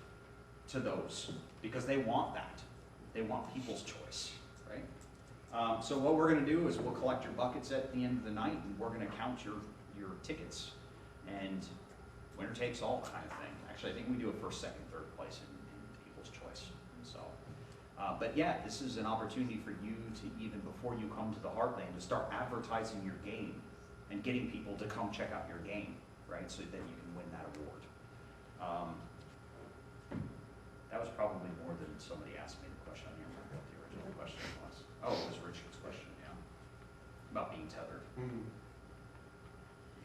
to those, because they want that. They want People's Choice, right? So what we're gonna do is we'll collect your buckets at the end of the night, and we're gonna count your tickets, and winner takes all kind of thing. Actually, I think we do it first, second, third place in People's Choice. So, but yeah, this is an opportunity for you to, even before you come to the Heartland, to start advertising your game and getting people to come check out your game, right? So that you can win that award. That was probably more than somebody asked me the question. I don't remember what the original question was. Oh, it was Richard's question, yeah. About being tethered.
Mm-hmm.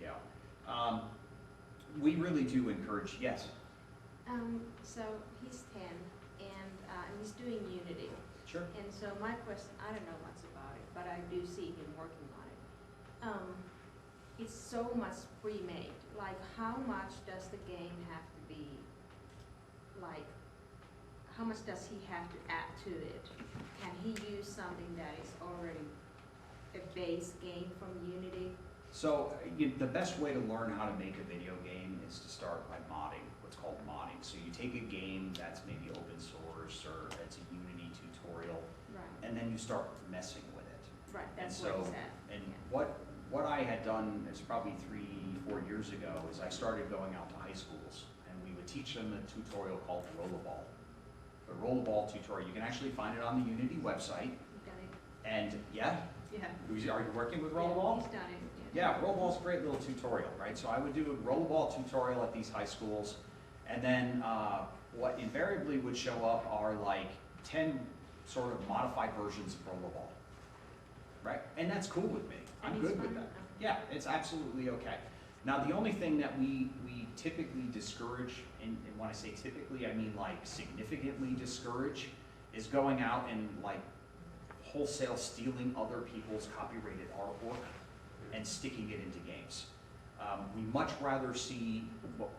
Yeah. We really do encourage, yes.
So he's 10 and he's doing Unity.
Sure.
And so my question, I don't know much about it, but I do see him working on it. It's so much pre-made. Like, how much does the game have to be, like, how much does he have to add to it? Can he use something that is already a base game from Unity?
So the best way to learn how to make a video game is to start by modding, what's called modding. So you take a game that's maybe open source or it's a Unity tutorial,
Right.
and then you start messing with it.
Right, that's
And
what
so,
he said.
and
Yeah.
what I had done is probably 3-4 years ago is I started going out to high schools and we would teach them a tutorial called Rollerball. The Rollerball tutorial, you can actually find it on the Unity website.
You got it?
And yeah,
Yeah.
are you working with Rollerball?
He's done it.
Yeah, Rollerball's a great little tutorial, right? So I would do a Rollerball tutorial at these high schools, and then what invariably would show up are like 10 sort of modified versions of Rollerball, right? And that's cool with me. I'm
And it's
good with
fun?
that. Yeah, it's absolutely okay. Now, the only thing that we typically discourage, and when I say typically, I mean like significantly discourage, is going out and like wholesale stealing other people's copyrighted artwork and sticking it into games. We much rather see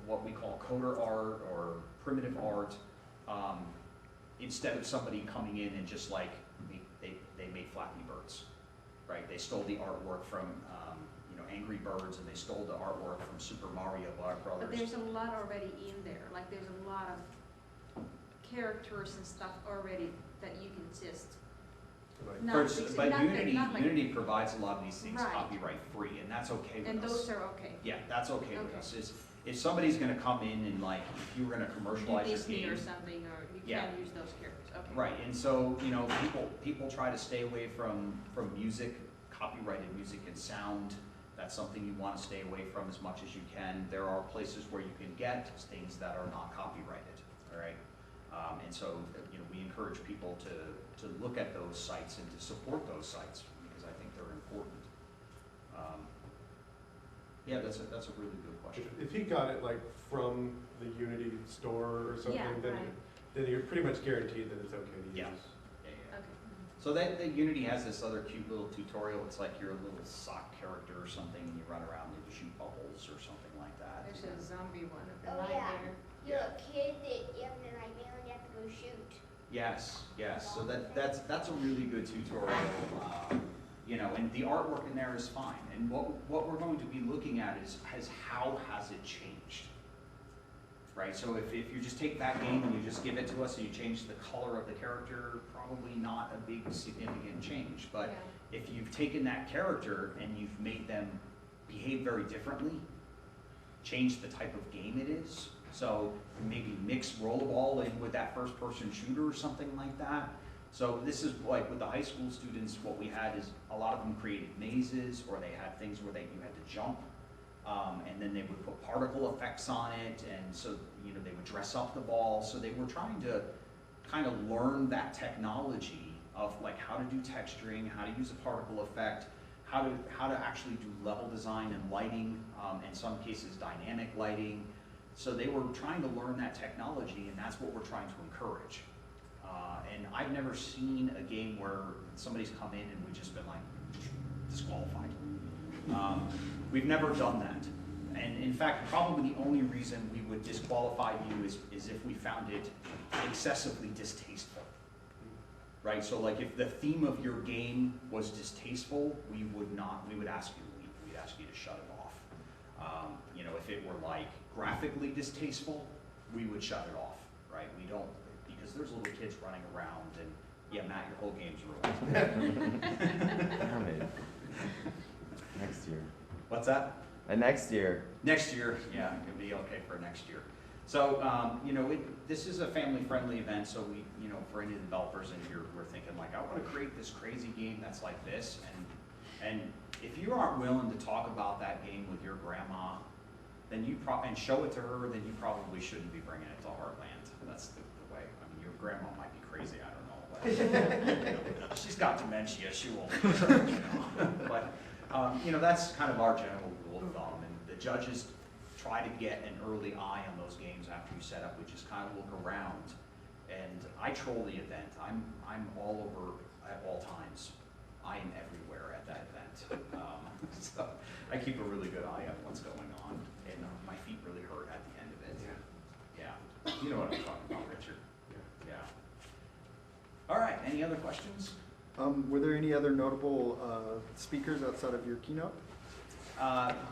what we call coder art or primitive art, instead of somebody coming in and just like, they made Flappy Birds, right? They stole the artwork from Angry Birds, and they stole the artwork from Super Mario Brothers.
But there's a lot already in there. Like, there's a lot of characters and stuff already that you can just not fix it.
But
Not
Unity,
not like-
Unity provides a lot of these things
Right.
copyright free, and that's okay with us.
And those are okay.
Yeah, that's okay with
Okay.
us. If somebody's gonna come in and like, if you were gonna
Do
commercialize your
Disney
game.
or something, or you
Yeah.
can't use those characters. Okay.
Right, and so, people try to stay away from music, copyrighted music and sound. That's something you want to stay away from as much as you can. There are places where you can get things that are not copyrighted, all right? And so, we encourage people to look at those sites and to support those sites, because I think they're important. Yeah, that's a really good question.
If he got it like from the Unity store or something,
Yeah,
then,
right.
then you're pretty much guaranteed that it's okay to use.
Yeah.
Okay.
So that Unity has this other cute little tutorial. It's like you're a little sock character or something, and you run around and you shoot bubbles or something like that.
There's a zombie one of the
Oh, yeah.
nightmare.
You're a kid that you have the nightmare and you have to go shoot.
Yes, yes. So that's a really good tutorial. And the artwork in there is fine. And what we're going to be looking at is how has it changed, right? So if you just take that game and you just give it to us and you change the color of the character, probably not a big significant change. But
Yeah.
if you've taken that character and you've made them behave very differently, change the type of game it is, so maybe mix Rollerball in with that first-person shooter or something like that, So this is like with the high school students, what we had is a lot of them created mazes, or they had things where you had to jump, and then they would put particle effects on it, and so they would dress up the ball. So they were trying to kind of learn that technology of like how to do texturing, how to use a particle effect, how to actually do level design and lighting, in some cases dynamic lighting. So they were trying to learn that technology, and that's what we're trying to encourage. And I've never seen a game where somebody's come in and we've just been like, disqualified. We've never done that. And in fact, probably the only reason we would disqualify you is if we found it excessively distasteful. Right? So like if the theme of your game was distasteful, we would ask you to leave. We'd ask you to shut it off. If it were like graphically distasteful, we would shut it off, right? We don't, because there's little kids running around and, yeah, Matt, your whole game's ruined.
Damn it. Next year.
What's that?
Next year.
Next year, yeah, it'll be okay for next year. So, this is a family-friendly event, so we, for any developers in here who are thinking like, I want to create this crazy game that's like this, and if you aren't willing to talk about that game with your grandma, then and show it to her, then you probably shouldn't be bringing it to Heartland. That's the way. I mean, your grandma might be crazy, I don't know. But she's got dementia, she won't. But that's kind of our general rule of thumb, and the judges try to get an early eye on those games after you set up. We just kind of look around, and I troll the event. I'm all over at all times. I am everywhere at that event. So I keep a really good eye on what's going on, and my feet really hurt at the end of it. Yeah. You know what I'm talking about, Richard. Yeah. All right, any other questions?
Were there any other notable speakers outside of your keynote?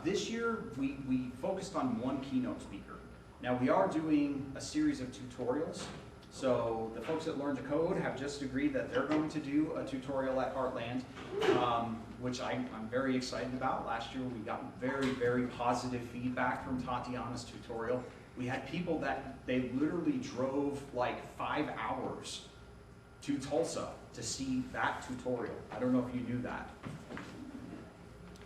This year, we focused on one keynote speaker. Now, we are doing a series of tutorials. So the folks that Learn to Code have just agreed that they're going to do a tutorial at Heartland, which I'm very excited about. Last year, we got very, very positive feedback from Tatiana's tutorial. We had people that they literally drove like 5 hours to Tulsa to see that tutorial. I don't know if you knew that.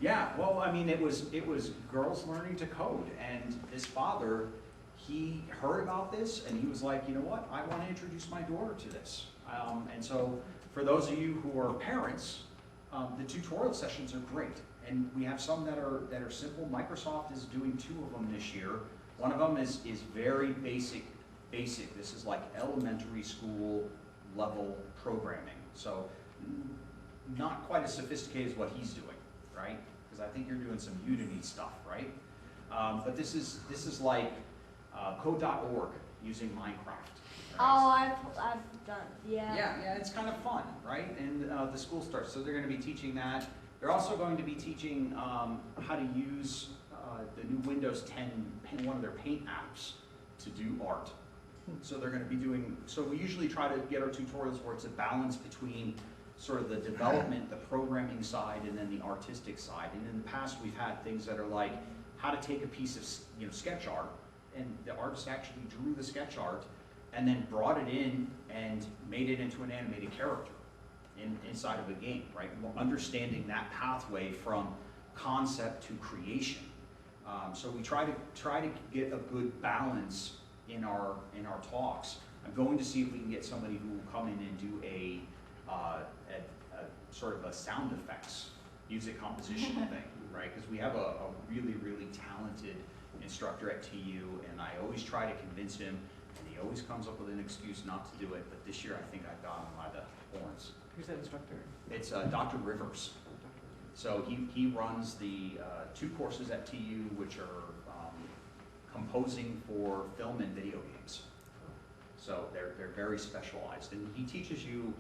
Yeah, well, I mean, it was girls learning to code, and his father, he heard about this, and he was like, you know what, I want to introduce my daughter to this. And so, for those of you who are parents, the tutorial sessions are great, and we have some that are simple. Microsoft is doing 2 of them this year. One of them is very basic. This is like elementary school level programming. So, not quite as sophisticated as what he's doing, right? Because I think you're doing some Udemy stuff, right? But this is like code.org using Minecraft. Right?
Oh, I've done, yeah.
Yeah, it's kind of fun, right? And the school starts, so they're going to be teaching that. They're also going to be teaching how to use the new Windows 10, one of their paint apps to do art. So they're going to be doing, so we usually try to get our tutorials where it's a balance between sort of the development, the programming side, and then the artistic side. And in the past, we've had things that are like how to take a piece of sketch art, and the artist actually drew the sketch art and then brought it in and made it into an animated character inside of a game, right? Understanding that pathway from concept to creation. So we try to get a good balance in our talks. I'm going to see if we can get somebody who will come in and do a sort of a sound effects music composition thing, right? Because we have a really, really talented instructor at TU, and I always try to convince him, and he always comes up with an excuse not to do it, but this year I think I got him by the horns.
Who's that instructor?
It's Dr. Rivers. So he runs the 2 courses at TU, which are composing for film and video games. So they're very specialized, and he teaches you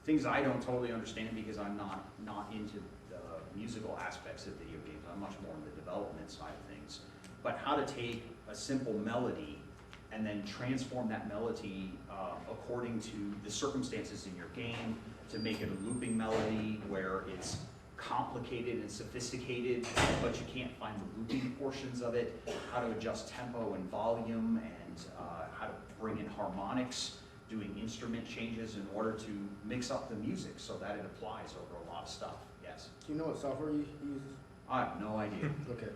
things I don't totally understand because I'm not into the musical aspects of video games. I'm much more on the development side of things. But how to take a simple melody and then transform that melody according to the circumstances in your game to make it a looping melody where it's complicated and sophisticated, but you can't find the looping portions of it, how to adjust tempo and volume, and how to bring in harmonics doing instrument changes in order to mix up the music so that it applies over a lot of stuff, yes.
Do you know what software he uses?
I have no idea,
Okay,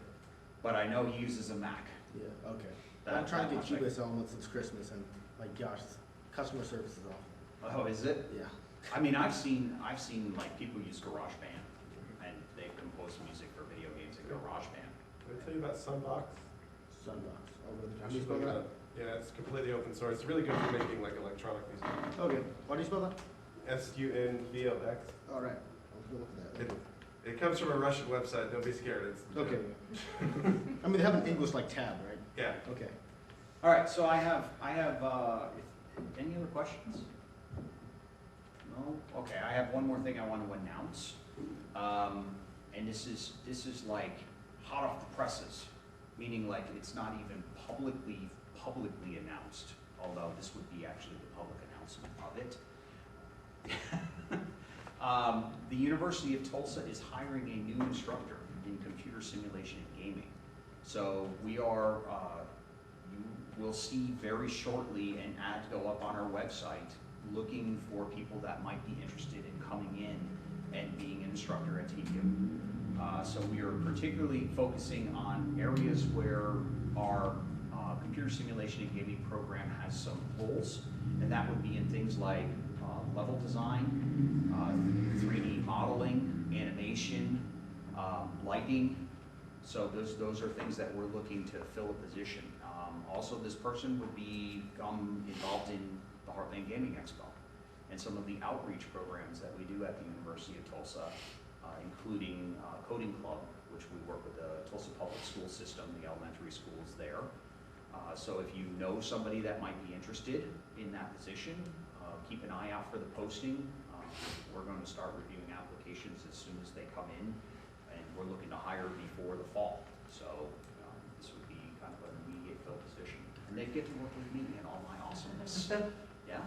but I know he uses a Mac.
yeah, okay.
That-
I'm trying to
that
get
much I-
Cubase Elements since Christmas, and like, gosh, customer service is awful.
Oh, is it?
Yeah.
I mean, I've seen like people use GarageBand, and they've composed music for video games in GarageBand.
Did I tell you about Sunbox?
Sunbox, over the
You
top. You
should
spell
look it
that?
up. Yeah, it's completely open source. It's really good for making like electronic music.
Okay, why do you spell that?
Sunvox.
All right, I'll go look at that.
It comes from a Russian website. Don't be scared. It's
Okay. I mean, they have an English like tab, right?
Yeah.
Okay.
All right, so I have, any other questions? No? Okay, I have one more thing I want to announce. And this is like hot off the presses, meaning like it's not even publicly announced, although this would be actually the public announcement of it. The University of Tulsa is hiring a new instructor in computer simulation and gaming. So we are, you will see very shortly an ad go up on our website looking for people that might be interested in coming in and being an instructor at TU. So we are particularly focusing on areas where our computer simulation and gaming program has some holes, and that would be in things like level design, 3D modeling, animation, lighting. So those are things that we're looking to fill a position. Also, this person would become involved in the Heartland Gaming Expo and some of the outreach programs that we do at the University of Tulsa, including Coding Club, which we work with the Tulsa Public School System, the elementary schools there. So if you know somebody that might be interested in that position, keep an eye out for the posting. We're going to start reviewing applications as soon as they come in, and we're looking to hire before the fall. So this would be kind of an immediate fill position. And they get to work with me and all my awesomeness. Yeah,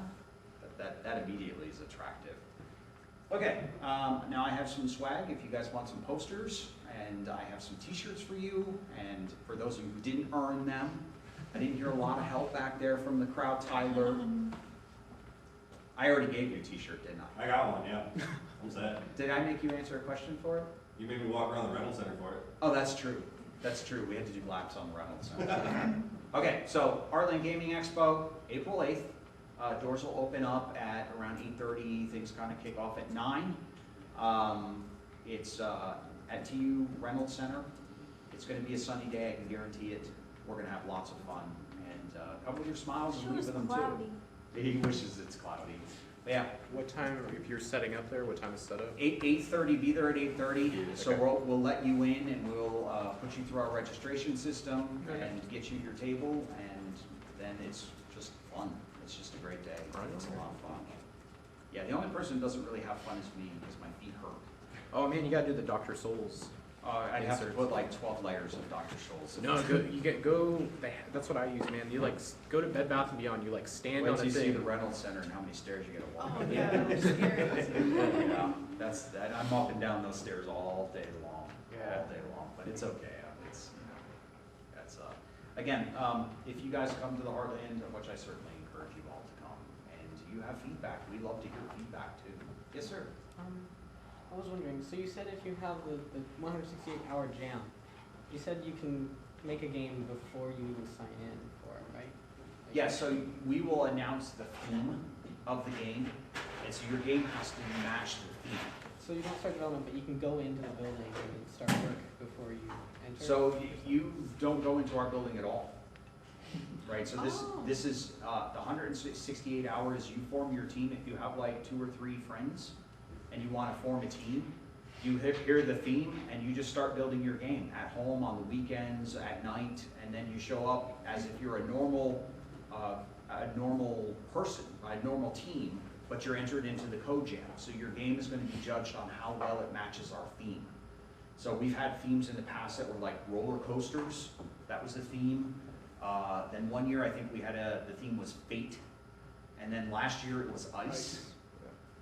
that immediately is attractive. Okay, now I have some swag if you guys want some posters, and I have some t-shirts for you, and for those of you who didn't earn them, I didn't hear a lot of help back there from the crowd, Tyler. I already gave you a t-shirt, didn't I?
I got one, yeah. I'm set.
Did I make you answer a question for it?
You made me walk around the rental center for it.
Oh, that's true. That's true. We had to do laps on the Reynolds Center. Okay, so Heartland Gaming Expo, April 8th. Doors will open up at around 8:30. Things kind of kick off at 9. It's at TU Reynolds Center. It's going to be a sunny day. I can guarantee it. We're going to have lots of fun. And come with your smiles and leave with them too. He wishes it's cloudy. But yeah.
What time, if you're setting up there, what time is setup?
8:30, be there at 8:30. So we'll let you in and we'll put you through our registration system and get you your table, and then it's just fun. It's just a great day.
Right.
It's a lot of fun. Yeah, the only person who doesn't really have fun is me because my feet hurt.
Oh man, you gotta do the Dr. Souls.
I'd have to
Insert.
put like 12 layers of Dr. Scholl's.
No, that's what I use, man. You like go to Bed Bath & Beyond. You like stand
Wait
on
till
a
you see
thing.
the Reynolds Center and how many stairs you gotta walk.
Oh, yeah, I'm scared.
Yeah, I'm up and down those stairs all day long.
Yeah.
All day long, but it's okay. It's, that's, again, if you guys come to the Heartland, which I certainly encourage you all to come, and you have feedback, we love to hear feedback too. Yes, sir.
I was wondering, so you said if you have the 168-hour jam, you said you can make a game before you even sign in for it, right? Like,
Yeah, so we will announce the theme of the game, and so your game has to match the theme.
So you don't start development, but you can go into the building and start work before you enter?
So you don't go into our building at all, right? So this is the 168 hours. You form your team. If you have like 2 or 3 friends, and you want to form a team, you hear the theme, and you just start building your game at home, on the weekends, at night, and then you show up as if you're a normal person, a normal team, but you're entered into the code jam. So your game is going to be judged on how well it matches our theme. So we've had themes in the past that were like roller coasters. That was the theme. Then one year I think we had the theme was fate. And then last year it was ice.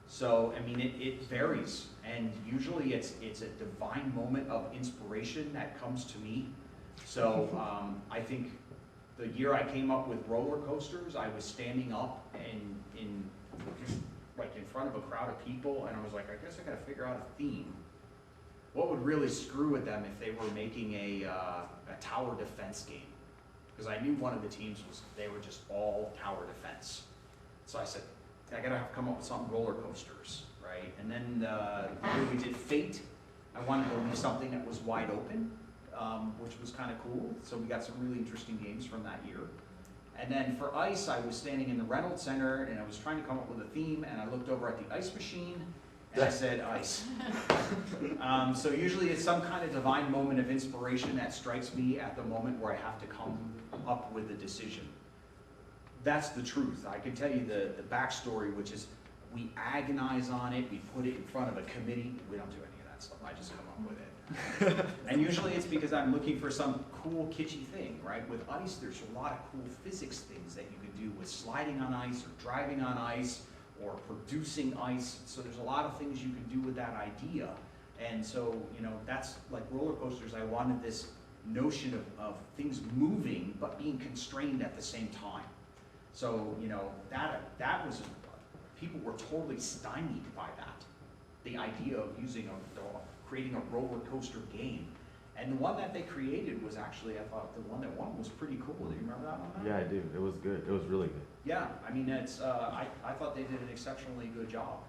So, I mean, it varies. And usually it's a divine moment of inspiration that comes to me. So I think the year I came up with roller coasters, I was standing up and like in front of a crowd of people, and I was like, I guess I gotta figure out a theme. What would really screw with them if they were making a tower defense game? Because I knew one of the teams they were just all tower defense. So I said, I gotta come up with something roller coasters, right? And then the year we did Fate, I wanted to do something that was wide open, which was kind of cool. So we got some really interesting games from that year. And then for ice, I was standing in the Reynolds Center and I was trying to come up with a theme, and I looked over at the ice machine and I said ice. So usually it's some kind of divine moment of inspiration that strikes me at the moment where I have to come up with a decision. That's the truth. I can tell you the backstory, which is we agonize on it, we put it in front of a committee, we don't do any of that stuff, I just come up with it. And usually it's because I'm looking for some cool kitschy thing, right? With ice, there's a lot of cool physics things that you can do with sliding on ice or driving on ice or producing ice. So there's a lot of things you can do with that idea. And so, you know, that's like roller coasters. I wanted this notion of things moving but being constrained at the same time. So, you know, that was, people were totally stymied by that. The idea of creating a roller coaster game. And the one that they created was actually, I thought the one that won was pretty cool. Do you remember that one?
Yeah, I do. It was good. It was really good.
Yeah, I mean, it's, I thought they did an exceptionally good job.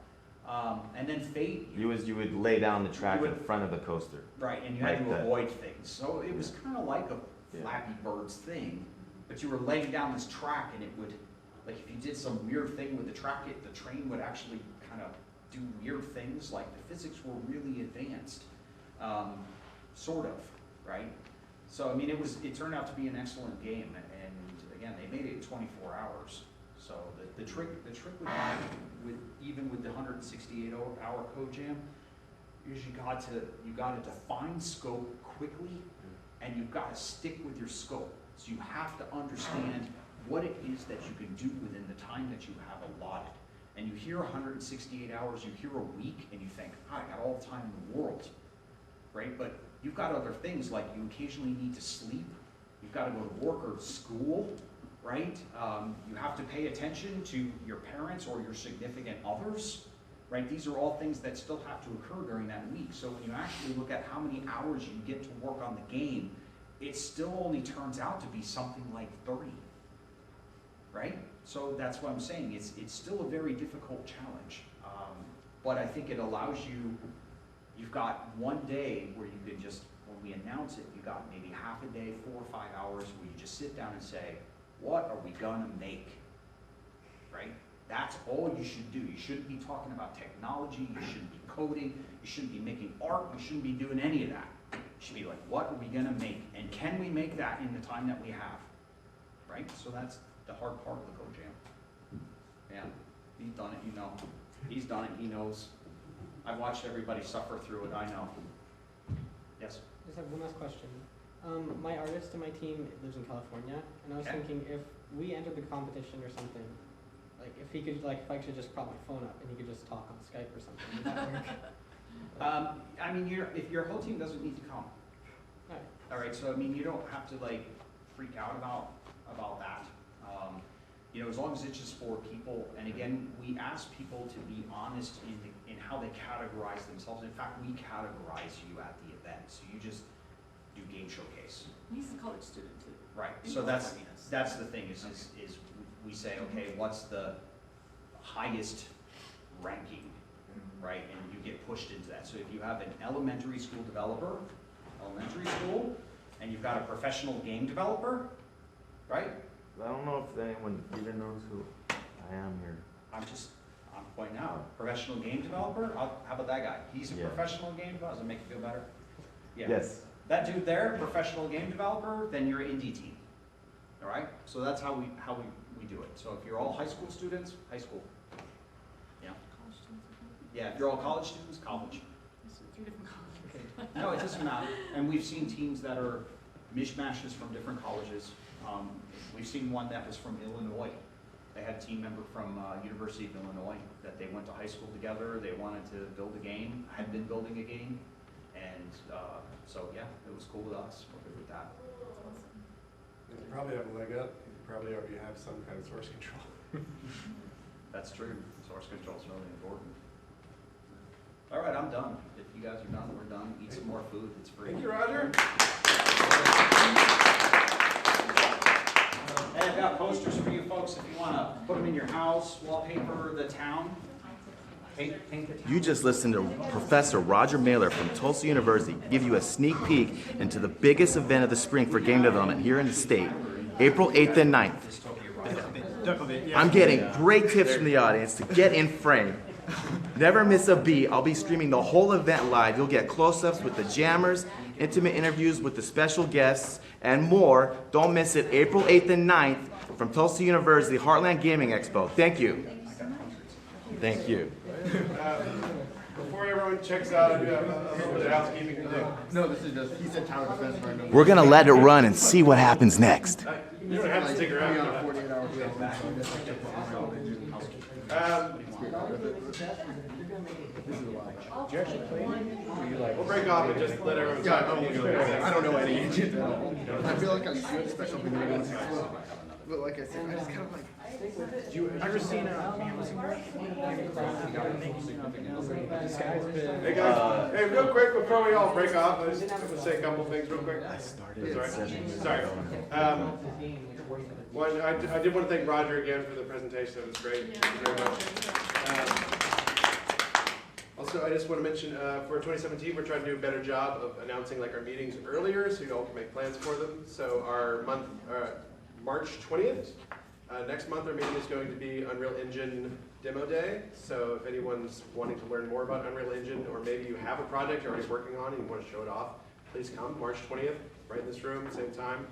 And then Fate.
You would lay down the track in front of the coaster.
Right, and you had to avoid things. So it was kind of like a Flappy Birds thing, but you were laying down this track and it would, like if you did some weird thing with the track, the train would actually kind of do weird things. Like the physics were really advanced, sort of, right? So I mean, it turned out to be an excellent game, and again, they made it in 24 hours. So the trick with even with the 168-hour code jam is you got to define scope quickly, and you've got to stick with your scope. So you have to understand what it is that you can do within the time that you have allotted. And you hear 168 hours, you hear a week, and you think, I got all the time in the world, right? But you've got other things, like you occasionally need to sleep, you've got to go to work or school, right? You have to pay attention to your parents or your significant others, right? These are all things that still have to occur during that week. So when you actually look at how many hours you get to work on the game, it still only turns out to be something like 30, right? So that's what I'm saying. It's still a very difficult challenge, but I think it allows you. You've got one day where you can just, when we announce it, you got maybe half a day, 4 or 5 hours, where you just sit down and say, what are we gonna make, right? That's all you should do. You shouldn't be talking about technology. You shouldn't be coding. You shouldn't be making art. You shouldn't be doing any of that. You should be like, what are we gonna make, and can we make that in the time that we have, right? So that's the hard part of the code jam. Yeah, he's done it, you know. He's done it, he knows. I've watched everybody suffer through it, I know. Yes?
I just have one last question. My artist in my team lives in California, and I was thinking if we entered the competition or something, like if he could, like if I could just prop my phone up and he could just talk on Skype or something, would that work?
I mean, if your whole team doesn't need to come. All right, so I mean, you don't have to like freak out about that. You know, as long as it's just for people, and again, we ask people to be honest in how they categorize themselves. In fact, we categorize you at the event, so you just do game showcase.
He's a college student too.
Right, so that's the thing, is we say, okay, what's the highest ranking, right? And you get pushed into that. So if you have an elementary school developer, and you've got a professional game developer, right?
I don't know if anyone even knows who I am here.
I'm pointing out, professional game developer, how about that guy? He's a professional game developer, does it make you feel better? Yeah.
Yes.
That dude there, professional game developer, then you're indie team, all right? So that's how we do it. So if you're all high school students, high school. Yeah.
College students.
Yeah, if you're all college students, college.
It's 3 different colleges.
No, it doesn't matter. And we've seen teams that are mishmashes from different colleges. We've seen one that was from Illinois. They had a team member from University of Illinois that they went to high school together. They wanted to build a game, had been building a game. And so, yeah, it was cool with us. We're good with that.
You probably have a leg up. You probably already have some kind of source control.
That's true. Source control is really important. All right, I'm done. If you guys are done, we're done. Eat some more food. It's free.
Thank you, Roger.
Hey, I've got posters for you folks if you want to put them in your house, wallpaper the town. Paint the town.
You just listened to Professor Roger Mailer from Tulsa University give you a sneak peek into the biggest event of the spring for game development here in the state, April 8th and 9th. I'm getting great tips from the audience to get in frame. Never miss a beat. I'll be streaming the whole event live. You'll get close-ups with the jammers, intimate interviews with the special guests, and more. Don't miss it, April 8th and 9th from Tulsa University, Heartland Gaming Expo. Thank you. Thank you.
Before everyone checks out, I do have a little bit of housekeeping to do.
No, this is just, he said tower defense right now.
We're going to let it run and see what happens next.
You don't have to stick around.
On a 48-hour schedule, so I guess I took my holiday. This is a lot.
We'll break off and just let everyone talk.
I don't know any engine. I feel like I should, especially when you're doing Expo. But like I said, I just kind of like.
You ever seen Amazon? This guy's been.
Hey guys, hey, real quick before we all break off, I just want to say a couple things real quick. Sorry. One, I did want to thank Roger again for the presentation. That was great. Thank you very much. Also, I just want to mention for 2017, we're trying to do a better job of announcing like our meetings earlier, so you all can make plans for them. So our month, March 20th, next month, our meeting is going to be Unreal Engine Demo Day. So if anyone's wanting to learn more about Unreal Engine, or maybe you have a project you're already working on and you want to show it off, please come March 20th, right in this room, same time.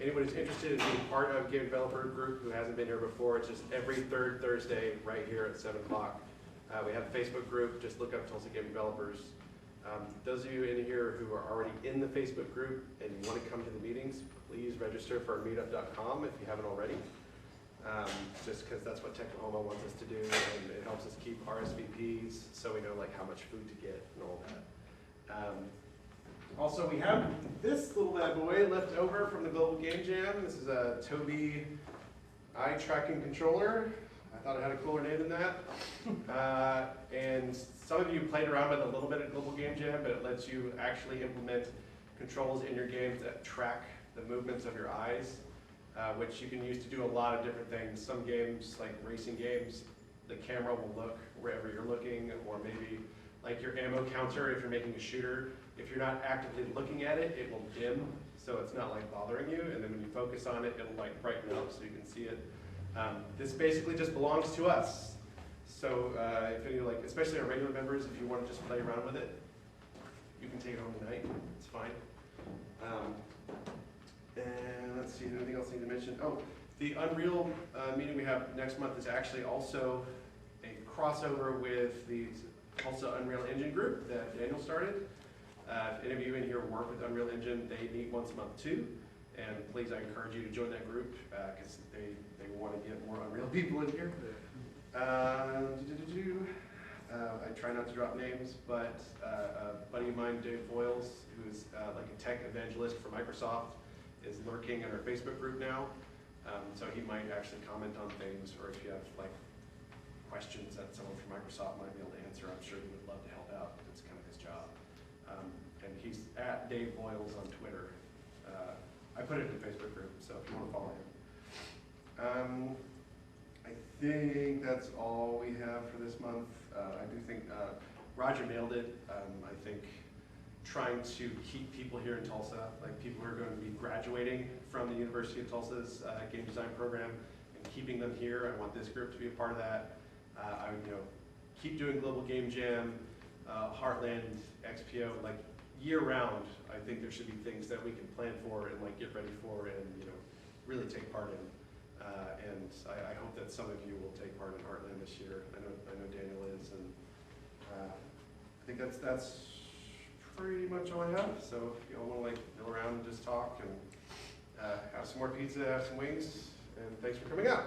Anyone who's interested in being part of Game Developer Group who hasn't been here before, it's just every third Thursday right here at 7 o'clock. We have a Facebook group, just look up Tulsa Game Developers. Those of you in here who are already in the Facebook group and you want to come to the meetings, please register for meetup.com if you haven't already. Just because that's what Technoma wants us to do, and it helps us keep RSVPs so we know like how much food to get and all that. Also, we have this little bad boy left over from the Global Game Jam. This is a Tobii eye tracking controller. I thought it had a cooler name than that. And some of you played around with it a little bit at Global Game Jam, but it lets you actually implement controls in your games that track the movements of your eyes, which you can use to do a lot of different things. Some games, like racing games, the camera will look wherever you're looking, or maybe like your ammo counter if you're making a shooter. If you're not actively looking at it, it will dim, so it's not like bothering you, and then when you focus on it, it'll like brighten up so you can see it. This basically just belongs to us. So if any, like, especially our regular members, if you want to just play around with it, you can take it home tonight. It's fine. And let's see, anything else I need to mention? Oh, the Unreal meeting we have next month is actually also a crossover with the Tulsa Unreal Engine group that Daniel started. If any of you in here work with Unreal Engine, they meet once a month too. And please, I encourage you to join that group because they want to get more Unreal people in here. I try not to drop names, but a buddy of mine, Dave Boyles, who is like a tech evangelist for Microsoft, is lurking in our Facebook group now. So he might actually comment on things, or if you have like questions that someone from Microsoft might be able to answer, I'm sure he would love to help out. It's kind of his job. And he's at Dave Boyles on Twitter. I put it in the Facebook group, so if you want to follow him. I think that's all we have for this month. I do think Roger nailed it. I think trying to keep people here in Tulsa, like people who are going to be graduating from the University of Tulsa's game design program, and keeping them here. I want this group to be a part of that. I would, keep doing Global Game Jam, Heartland, Expo, like year round. I think there should be things that we can plan for and like get ready for and really take part in. And I hope that some of you will take part in Heartland this year. I know Daniel is, and I think that's pretty much all I have. So if you all want to like go around and just talk and have some more pizza, have some wings, and thanks for coming out.